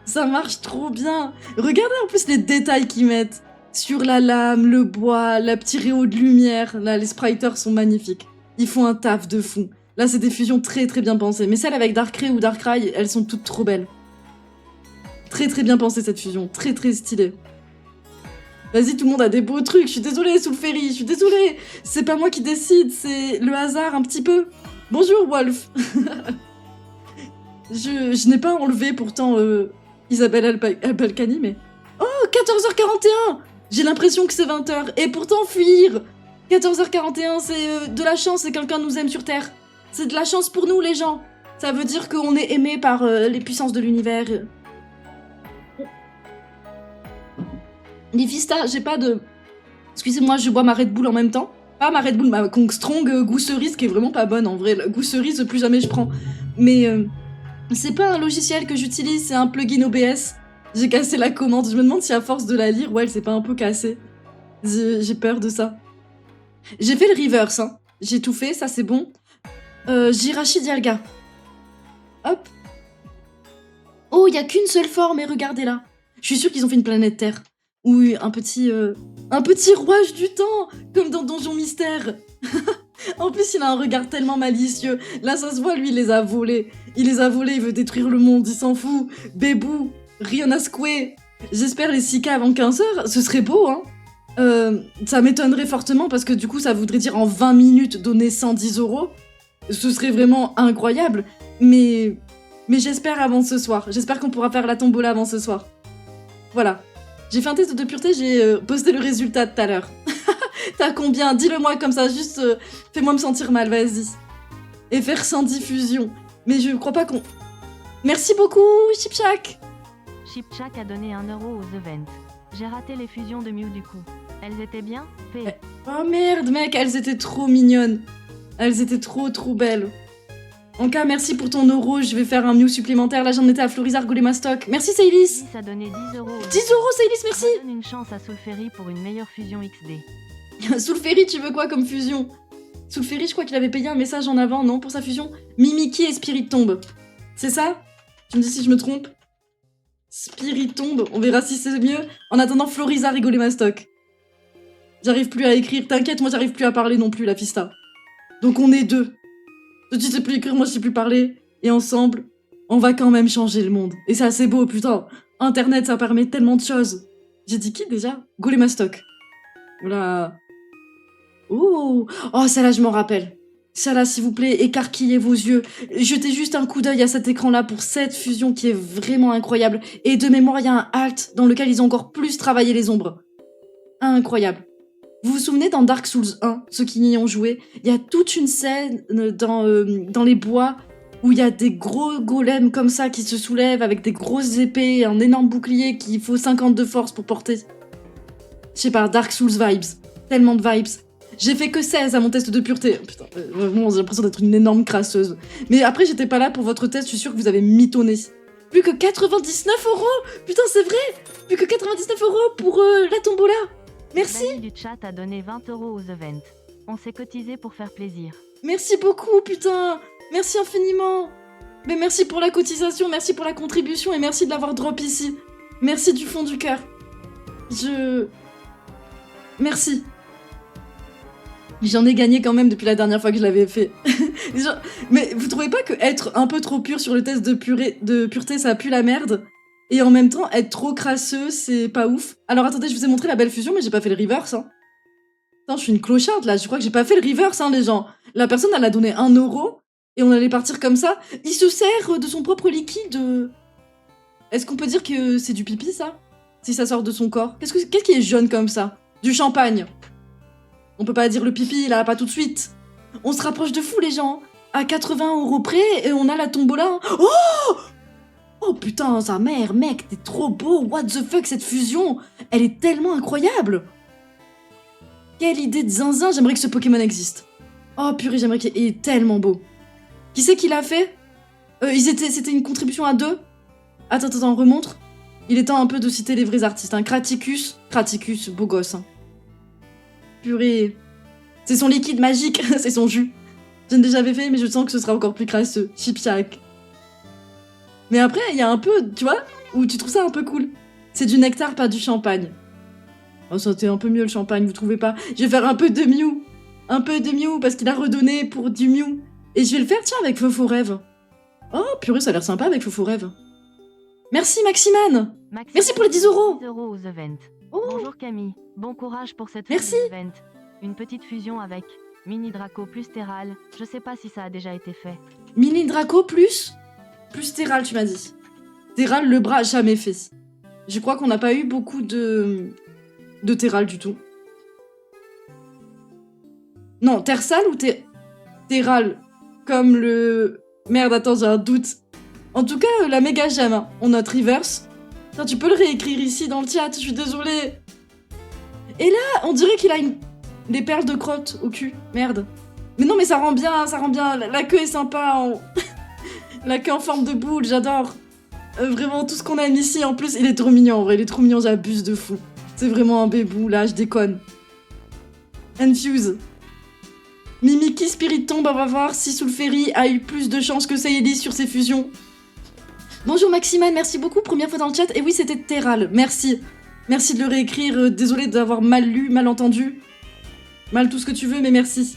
Ça marche trop bien. Regardez en plus les détails qu'ils mettent. Sur la lame, le bois, la petite réo de lumière. Là, les spriters sont magnifiques. Ils font un taf de fou. Là, c'est des fusions très très bien pensées. Mais celles avec Darkrai ou Darkrai, elles sont toutes trop belles. Très très bien pensée cette fusion. Très très stylée. Vas-y, tout le monde a des beaux trucs. Je suis désolée, Soulferry, je suis désolée. C'est pas moi qui décide, c'est le hasard un petit peu. Bonjour, Wolf. je n'ai pas enlevé pourtant Isabelle Albalcani, mais... Oh, 14h41. J'ai l'impression que c'est 20h. Et pourtant, fuir 14h41, c'est de la chance et quelqu'un nous aime sur Terre. C'est de la chance pour nous, les gens. Ça veut dire qu'on est aimé par les puissances de l'univers. Nifista, j'ai pas de... Excusez-moi, je bois ma Red Bull en même temps. Pas ma Red Bull, ma Kong Strong goût cerise qui est vraiment pas bonne en vrai. Le goût cerise, plus jamais je prends. Mais c'est pas un logiciel que j'utilise, c'est un plugin OBS. J'ai cassé la commande. Je me demande si à force de la lire, ouais, elle s'est pas un peu cassée. J'ai peur de ça. J'ai fait le reverse, hein. J'ai tout fait, ça c'est bon. Jirachi Dialga. Hop. Oh, il y a qu'une seule forme, et regardez là. Je suis sûre qu'ils ont fait une planète Terre. Ou un petit rouage du temps, comme dans Donjon Mystère. En plus, il a un regard tellement malicieux. Là, ça se voit, lui, il les a volés. Il les a volés, il veut détruire le monde, il s'en fout. Bébou, rien à secouer. J'espère les 6K avant 15h, ce serait beau, hein. Ça m'étonnerait fortement, parce que du coup, ça voudrait dire en 20 minutes donner 110 €. Ce serait vraiment incroyable. Mais j'espère avant ce soir. J'espère qu'on pourra faire la tombola avant ce soir. Voilà. J'ai fait un test de pureté, j'ai posté le résultat tout à l'heure. T'as combien? Dis-le-moi comme ça, juste fais-moi me sentir mal, vas-y. Et faire sans diffusion. Mais je crois pas qu'on... Merci beaucoup, Chipchak. Chipchak a donné 1 € aux events. J'ai raté les fusions de Mew du coup. Elles étaient bien? P. Oh merde, mec, elles étaient trop mignonnes. Elles étaient trop belles. En cas, merci pour ton euro, je vais faire un Mew supplémentaire. Là, j'en étais à Florizard Golemastoc. Merci, Saylis. Saylis a donné 10 €. 10 €, Saylis, merci. Donne une chance à Soulferry pour une meilleure fusion XD. Soulferry, tu veux quoi comme fusion? Soulferry, je crois qu'il avait payé un message en avant, non, pour sa fusion? Mimiki et Spirit Tombe. C'est ça? Tu me dis si je me trompe? Spirit Tombe, on verra si c'est mieux. En attendant, Florizard et Golemastoc. J'arrive plus à écrire. T'inquiète, moi, j'arrive plus à parler non plus, la Fista. Donc on est deux. Tu sais plus écrire, moi je sais plus parler. Et ensemble, on va quand même changer le monde. Et c'est assez beau, putain. Internet, ça permet tellement de choses. J'ai dit qui déjà? Golemastoc. Oula. Oh, celle-là, je m'en rappelle. Celle-là, s'il vous plaît, écarquillez vos yeux. Jetez juste un coup d'œil à cet écran-là pour cette fusion qui est vraiment incroyable. Et de mémoire, il y a un alt dans lequel ils ont encore plus travaillé les ombres. Incroyable. Vous vous souvenez dans Dark Souls 1, ceux qui y ont joué, il y a toute une scène dans les bois où il y a des gros golems comme ça qui se soulèvent avec des grosses épées, un énorme bouclier qu'il faut 50 de force pour porter. Je sais pas, Dark Souls vibes. Tellement de vibes. J'ai fait que 16 à mon test de pureté. Putain, vraiment, j'ai l'impression d'être une énorme crasseuse. Mais après, j'étais pas là pour votre test, je suis sûre que vous avez mitonné. Plus que 99 €. Putain, c'est vrai. Plus que 99 € pour la tombola. Merci. Dani du chat a donné 20 € aux events. On s'est cotisé pour faire plaisir. Merci beaucoup, putain. Merci infiniment. Mais merci pour la cotisation, merci pour la contribution et merci de l'avoir drop ici. Merci du fond du cœur. Merci. J'en ai gagné quand même depuis la dernière fois que je l'avais fait. Mais vous trouvez pas que être un peu trop pur sur le test de pureté, ça pue la merde? Et en même temps, être trop crasseux, c'est pas ouf. Alors attendez, je vous ai montré la belle fusion, mais j'ai pas fait le reverse. Hein. Putain, je suis une clocharde là, je crois que j'ai pas fait le reverse, hein, les gens. La personne, elle a donné 1 euro, et on allait partir comme ça. Il se sert de son propre liquide. Est-ce qu'on peut dire que c'est du pipi, ça? Si ça sort de son corps. Qu'est-ce qui est jaune comme ça? Du champagne. On peut pas dire le pipi, là, pas tout de suite. On se rapproche de fou, les gens. À 80 euros près, et on a la tombola. Oh! Oh putain, sa mère, mec, t'es trop beau. What the fuck, cette fusion? Elle est tellement incroyable. Quelle idée de zinzin, j'aimerais que ce Pokémon existe. Oh purée, j'aimerais qu'il est tellement beau. Qui c'est qui l'a fait? C'était une contribution à 2. Attends, remontre. Il est temps un peu de citer les vrais artistes. Hein. Kraticus, beau gosse. Hein. Purée. C'est son liquide magique, c'est son jus. Je ne l'ai jamais fait, mais je sens que ce sera encore plus crasseux. Chipchac. Mais après, il y a un peu, tu vois, où tu trouves ça un peu cool. C'est du nectar, pas du champagne. Oh, ça c'était un peu mieux le champagne, vous trouvez pas? Je vais faire un peu de Mew. Un peu de Mew, parce qu'il a redonné pour du Mew. Et je vais le faire, tiens, avec Fofo Rêve. Oh, purée, ça a l'air sympa avec Fofo Rêve. Merci Maximane. Merci pour les 10 euros. 10 euros aux events. Oh. Bonjour Camille, bon courage pour cette Merci. event. Une petite fusion avec Mini Draco plus Terral, je sais pas si ça a déjà été fait. Mini Draco plus Terral, tu m'as dit. Terral, le bras, jamais fait. Je crois qu'on n'a pas eu beaucoup de Terral du tout. Non, Tersal ou Terral? Comme le... Merde, attends, j'ai un doute. En tout cas, la méga gemme, hein. On note reverse. Putain, tu peux le réécrire ici dans le chat, je suis désolée. Et là, on dirait qu'il a des perles de crotte au cul. Merde. Mais non, mais ça rend bien. La queue est sympa. La queue en forme de boule, j'adore. Vraiment, tout ce qu'on a mis ici, en plus, il est trop mignon, en vrai. Il est trop mignon, j'abuse de fou. C'est vraiment un bébou, là, je déconne. Infuse. Mimiki Spirit Tomb, on va voir si Soulfairy a eu plus de chance que Sayeli sur ses fusions. Bonjour Maximane, merci beaucoup, première fois dans le chat. Et oui, c'était Terral, merci. Merci de le réécrire, désolé d'avoir mal lu, mal entendu. Mal tout ce que tu veux, mais merci.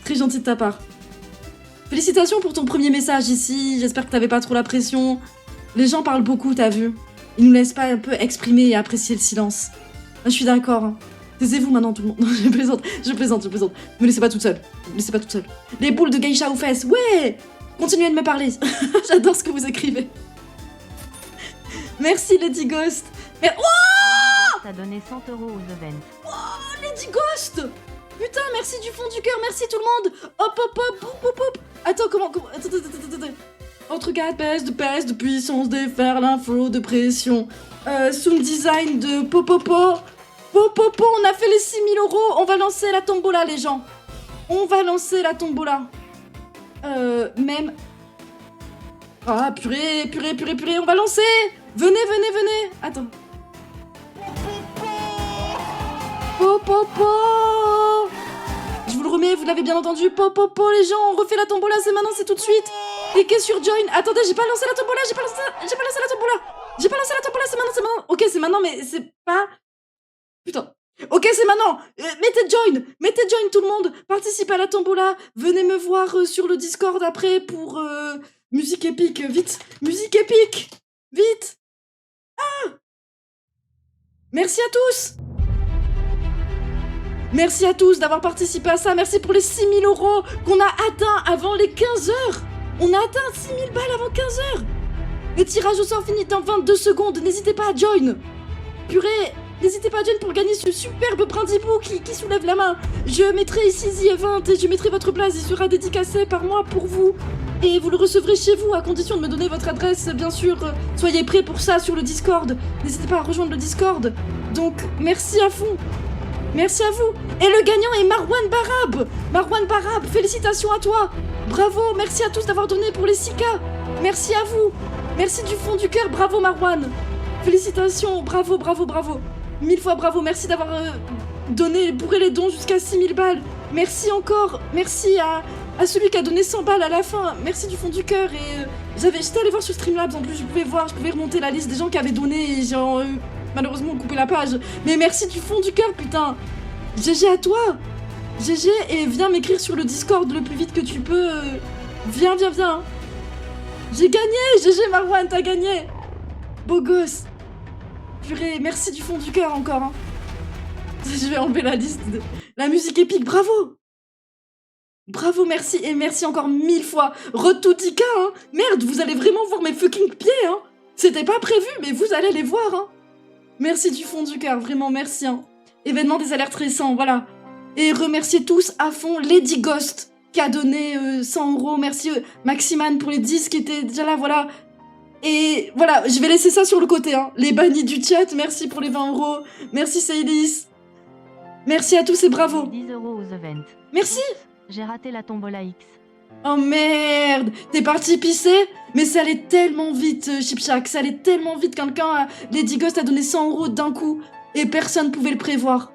Très gentil de ta part. Félicitations pour ton premier message ici, j'espère que t'avais pas trop la pression. Les gens parlent beaucoup, t'as vu. Ils nous laissent pas un peu exprimer et apprécier le silence. Je suis d'accord. Hein. Taisez-vous maintenant tout le monde. Non, je plaisante. Me laissez pas toute seule. Les boules de geisha aux fesses, ouais. Continuez de me parler. J'adore ce que vous écrivez. Merci Lady Ghost. Mais oh, T'as donné 100 euros aux events. Oh, Lady Ghost. Putain, merci du fond du cœur, merci tout le monde. Hop. Attends, comment... Attends. Entre 4 PS de puissance, défaire l'info, de pression. Sound design de Popopo, on a fait les 6000 euros. On va lancer la tombola, les gens. On va lancer la tombola. Même... Ah, purée, on va lancer. Venez. Attends. Popopo. Je vous le remets, vous l'avez bien entendu. Popopo, les gens, on refait la tombola, c'est maintenant, c'est tout de suite. Cliquez sur join. Attendez, j'ai pas lancé la tombola, c'est maintenant. Ok, c'est maintenant, mais c'est pas... Putain. Ok, c'est maintenant. Mettez join tout le monde. Participez à la tombola. Venez me voir sur le Discord après pour musique épique. Vite. Musique épique. Vite. Ah. Merci à tous. Merci à tous d'avoir participé à ça. Merci pour les 6000 euros qu'on a atteints avant les 15 heures. On a atteint 6000 balles avant 15 heures. Le tirage au sort finit dans 22 secondes. N'hésitez pas à join. Purée. N'hésitez pas à join pour gagner ce superbe brindibou qui soulève la main. Je mettrai ici The Event et je mettrai votre place. Il sera dédicacé par moi pour vous. Et vous le recevrez chez vous à condition de me donner votre adresse, bien sûr. Soyez prêts pour ça sur le Discord. N'hésitez pas à rejoindre le Discord. Donc, merci à fond. Merci à vous. Et le gagnant est Marwan Barab. Marwan Barab, félicitations à toi. Bravo, merci à tous d'avoir donné pour les 6K. Merci à vous. Merci du fond du cœur, bravo Marwan. Félicitations, bravo. 1000 fois bravo, merci d'avoir donné, bourré les dons jusqu'à 6000 balles. Merci encore, merci à celui qui a donné 100 balles à la fin. Merci du fond du cœur. Et j'étais allé voir sur Streamlabs, en plus je pouvais remonter la liste des gens qui avaient donné et j'ai malheureusement coupé la page. Mais merci du fond du cœur, putain. GG à toi. GG, et viens m'écrire sur le Discord le plus vite que tu peux. Viens. J'ai gagné, GG Marwan, t'as gagné. Beau gosse. Purée, merci du fond du cœur encore. Hein. Je vais enlever la liste. La musique épique, bravo. Bravo, merci, et merci encore 1000 fois. Retoutika, hein. Merde, vous allez vraiment voir mes fucking pieds, hein. C'était pas prévu, mais vous allez les voir, hein. Merci du fond du cœur, vraiment merci, hein. Événement des alertes récents, voilà. Et remerciez tous à fond Lady Ghost, qui a donné 100 €. Merci Maximan pour les 10 qui étaient déjà là, voilà. Et voilà, je vais laisser ça sur le côté, hein. Les bannis du chat, merci pour les 20 €. Merci Célis. Merci à tous et bravo. 10 € aux events. Merci. J'ai raté la tombola X. Oh merde, t'es parti pisser? Mais ça allait tellement vite, Chipchak, ça allait tellement vite. Lady Ghost a donné 100 € d'un coup et personne pouvait le prévoir.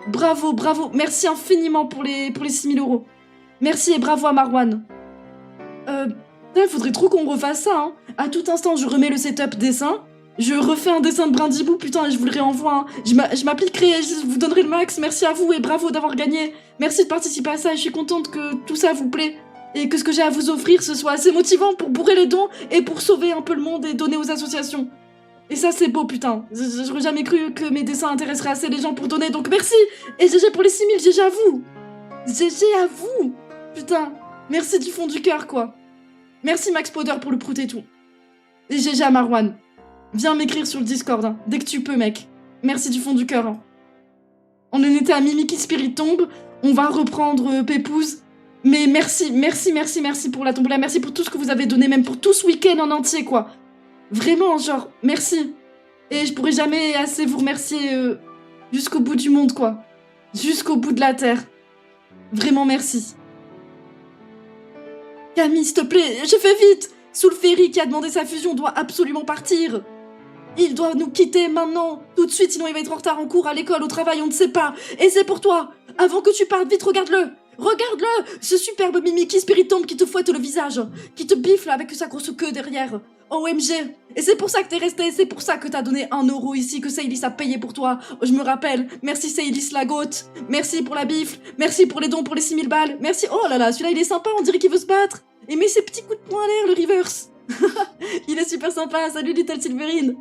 Bravo, bravo, merci infiniment pour les 6000 €. Merci et bravo à Marwan. Il faudrait trop qu'on refasse ça, hein. À tout instant, je remets le setup dessin, je refais un dessin de Brindibou, putain, et je vous le réenvoie, hein. Je m'appliquerai, je vous donnerai le max, merci à vous et bravo d'avoir gagné. Merci de participer à ça, je suis contente que tout ça vous plaît. Et que ce que j'ai à vous offrir, ce soit assez motivant pour bourrer les dons et pour sauver un peu le monde et donner aux associations. Et ça, c'est beau, putain. J'aurais jamais cru que mes dessins intéresseraient assez les gens pour donner, donc merci. Et GG pour les 6000, GG à vous. GG à vous. Putain, merci du fond du cœur, quoi. Merci Max Powder pour le prout et tout. Et GG à Marwan. Viens m'écrire sur le Discord, hein, dès que tu peux, mec. Merci du fond du cœur. Hein. On en était à Mimiki Spirit Tomb, on va reprendre Pépouze. Mais merci pour la tombola, merci pour tout ce que vous avez donné, même pour tout ce week-end en entier, quoi. Vraiment, genre, merci. Et je pourrai jamais assez vous remercier jusqu'au bout du monde, quoi. Jusqu'au bout de la terre. Vraiment, merci. Camille, s'il te plaît, je fais vite. Soulferry qui a demandé sa fusion doit absolument partir. Il doit nous quitter maintenant, tout de suite, sinon il va être en retard en cours, à l'école, au travail, on ne sait pas. Et c'est pour toi. Avant que tu partes, vite, regarde-le. Regarde-le, ce superbe Mimiki Spirit Tomb qui te fouette le visage, qui te bifle avec sa grosse queue derrière. OMG. Et c'est pour ça que t'es resté, c'est pour ça que t'as donné 1 € ici, que Saylis a payé pour toi. Je me rappelle. Merci Saylis la gote. Merci pour la bifle. Merci pour les dons pour les 6000 balles. Merci. Oh là là, celui-là il est sympa, on dirait qu'il veut se battre. Et met ses petits coups de poing à l'air, le reverse. Il est super sympa. Salut Little Silverine.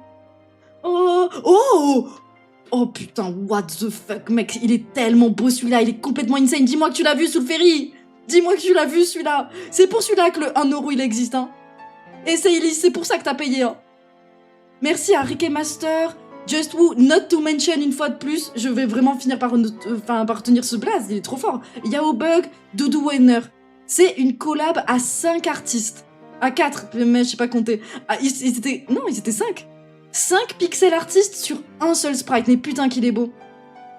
Oh putain, what the fuck, mec, il est tellement beau celui-là, il est complètement insane. Dis-moi que tu l'as vu sous le ferry. Dis-moi que tu l'as vu celui-là. C'est pour celui-là que le 1 € il existe, hein. Et c'est pour ça que t'as payé, hein. Merci à Rick et Master, Just Woo, not to mention une fois de plus. Je vais vraiment finir par tenir ce blaze, il est trop fort. Yao Bug, Doudou Wenner. C'est une collab à 5 artistes. À 4, mais je sais pas compter. Ah, ils étaient 5. 5 pixel artistes sur un seul sprite, mais putain qu'il est beau.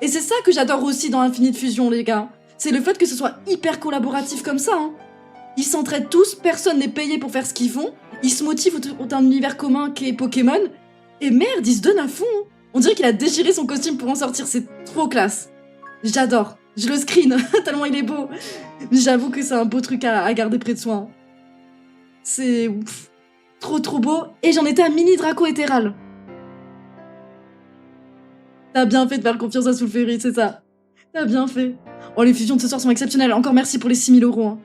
Et c'est ça que j'adore aussi dans Infinite Fusion, les gars. C'est le fait que ce soit hyper collaboratif comme ça, hein. Ils s'entraident tous, personne n'est payé pour faire ce qu'ils font, ils se motivent autour d'un univers commun qui est Pokémon, et merde, ils se donnent à fond. Hein. On dirait qu'il a déchiré son costume pour en sortir, c'est trop classe. J'adore, je le screen, tellement il est beau. J'avoue que c'est un beau truc à garder près de soi. Hein. C'est ouf. Trop beau, et j'en étais à Mini Draco Etheral. T'as bien fait de faire confiance à Soulferry, c'est ça. T'as bien fait. Oh, les fusions de ce soir sont exceptionnelles. Encore merci pour les 6000 €. Hein.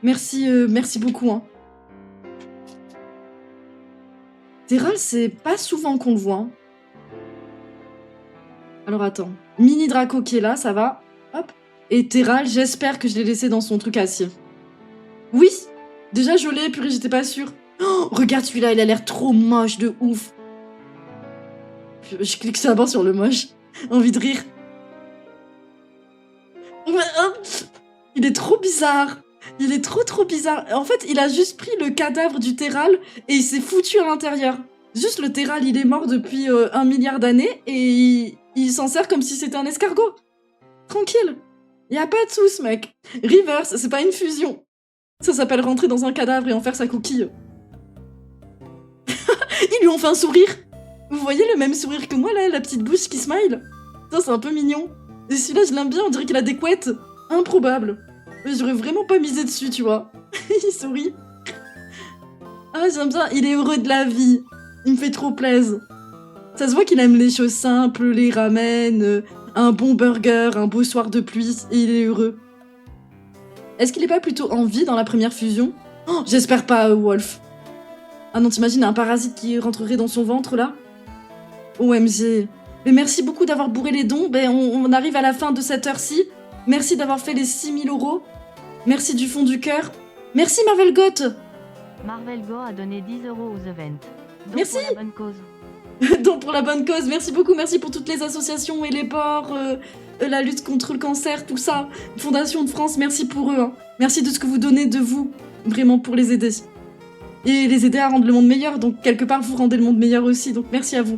Merci beaucoup. Hein. Terral, c'est pas souvent qu'on le voit. Hein. Alors attends. Mini Draco qui est là, ça va. Hop. Et Terral, j'espère que je l'ai laissé dans son truc à acier. Oui. Déjà, je l'ai, purée, j'étais pas sûre. Oh, regarde celui-là, il a l'air trop moche de ouf. Je clique d'abord sur le moche. Envie de rire. Il est trop bizarre. Il est trop bizarre. En fait, il a juste pris le cadavre du Terral et il s'est foutu à l'intérieur. Juste le Terral, il est mort depuis 1 milliard d'années et il s'en sert comme si c'était un escargot. Tranquille. Y a pas de souce, mec. Reverse, c'est pas une fusion. Ça s'appelle rentrer dans un cadavre et en faire sa coquille. Ils lui ont fait un sourire. Vous voyez le même sourire que moi, là, la petite bouche qui smile? Ça, c'est un peu mignon. Et celui-là, je l'aime bien, on dirait qu'il a des couettes. Improbable. Mais j'aurais vraiment pas misé dessus, tu vois. Il sourit. Ah, j'aime bien, il est heureux de la vie. Il me fait trop plaisir. Ça se voit qu'il aime les choses simples, les ramen, un bon burger, un beau soir de pluie, et il est heureux. Est-ce qu'il est pas plutôt en vie dans la première fusion? Oh, j'espère pas, Wolf. Ah non, t'imagines un parasite qui rentrerait dans son ventre, là? OMG. Mais merci beaucoup d'avoir bourré les dons. Ben, on arrive à la fin de cette heure-ci. Merci d'avoir fait les 6000 €. Merci du fond du cœur. Merci Marvel Goth. Marvel Go a donné 10 € aux events. Donc Merci. pour la bonne cause. Donc pour la bonne cause, merci beaucoup, merci pour toutes les associations et les ports, la lutte contre le cancer, tout ça. Fondation de France, merci pour eux. Hein. Merci de ce que vous donnez de vous, vraiment pour les aider. Et les aider à rendre le monde meilleur, donc quelque part vous rendez le monde meilleur aussi, donc merci à vous.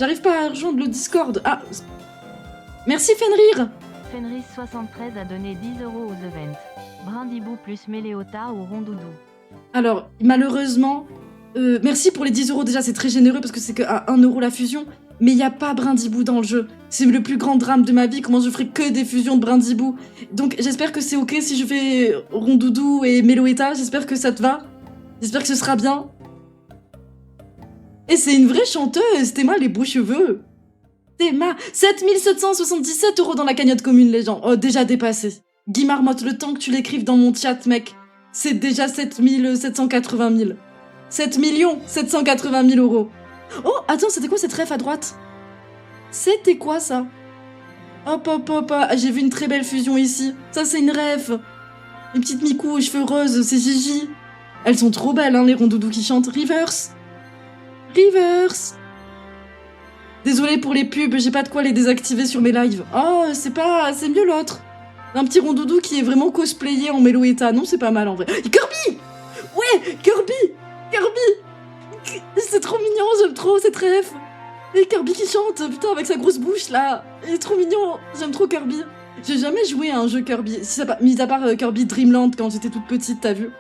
J'arrive pas à rejoindre le Discord. Ah, merci Fenrir. Fenris73 a donné 10 € aux events. Brindibou plus Méléota ou Rondoudou. Alors, malheureusement, merci pour les 10 € déjà, c'est très généreux parce que c'est que à 1 € la fusion. Mais il n'y a pas Brindibou dans le jeu. C'est le plus grand drame de ma vie, comment je ferai que des fusions de Brindibou. Donc j'espère que c'est ok si je fais Rondoudou et Méloeta, j'espère que ça te va. J'espère que ce sera bien. Et c'est une vraie chanteuse, Théma les beaux cheveux. Théma, 7777 € dans la cagnotte commune, les gens. Oh, déjà dépassé. Guy Marmotte, le temps que tu l'écrives dans mon chat, mec, c'est déjà 780 000. 7 780 000 €. Oh, attends, c'était quoi cette ref à droite? C'était quoi ça? Hop, hop, hop, ah, j'ai vu une très belle fusion ici. Ça, c'est une ref. Une petite Miku aux cheveux roses, c'est Gigi. Elles sont trop belles, hein, les rondoudous qui chantent. Reverse. Reverse. Désolée pour les pubs, j'ai pas de quoi les désactiver sur mes lives. Oh, c'est mieux l'autre. Un petit rondoudou qui est vraiment cosplayé en Méloeta. Non, c'est pas mal en vrai. Kirby! Ouais, Kirby! Kirby! C'est trop mignon, j'aime trop cette ref. Et Kirby qui chante, putain, avec sa grosse bouche là. Il est trop mignon, j'aime trop Kirby. J'ai jamais joué à un jeu Kirby, mis à part Kirby Dreamland quand j'étais toute petite, t'as vu.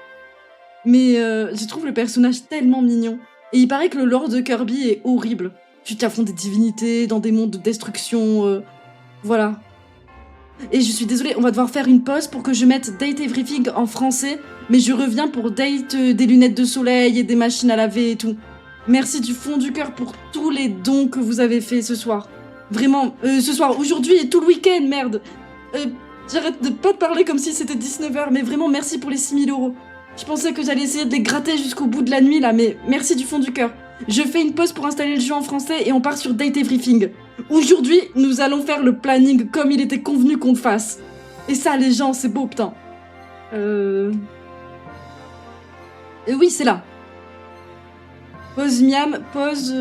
Mais je trouve le personnage tellement mignon. Et il paraît que le lore de Kirby est horrible. Tu t'affrontes des divinités dans des mondes de destruction, voilà. Et je suis désolée, on va devoir faire une pause pour que je mette Date Everything en français, mais je reviens pour Date des lunettes de soleil et des machines à laver et tout. Merci du fond du cœur pour tous les dons que vous avez fait ce soir. Vraiment, ce soir, aujourd'hui et tout le week-end, merde. J'arrête de pas te parler comme si c'était 19 h, mais vraiment merci pour les 6000 €. Je pensais que j'allais essayer de les gratter jusqu'au bout de la nuit là, mais merci du fond du cœur. Je fais une pause pour installer le jeu en français et on part sur Date Everything. Aujourd'hui, nous allons faire le planning comme il était convenu qu'on le fasse. Et ça, les gens, c'est beau, putain. Oui, c'est là. Pause miam, pause...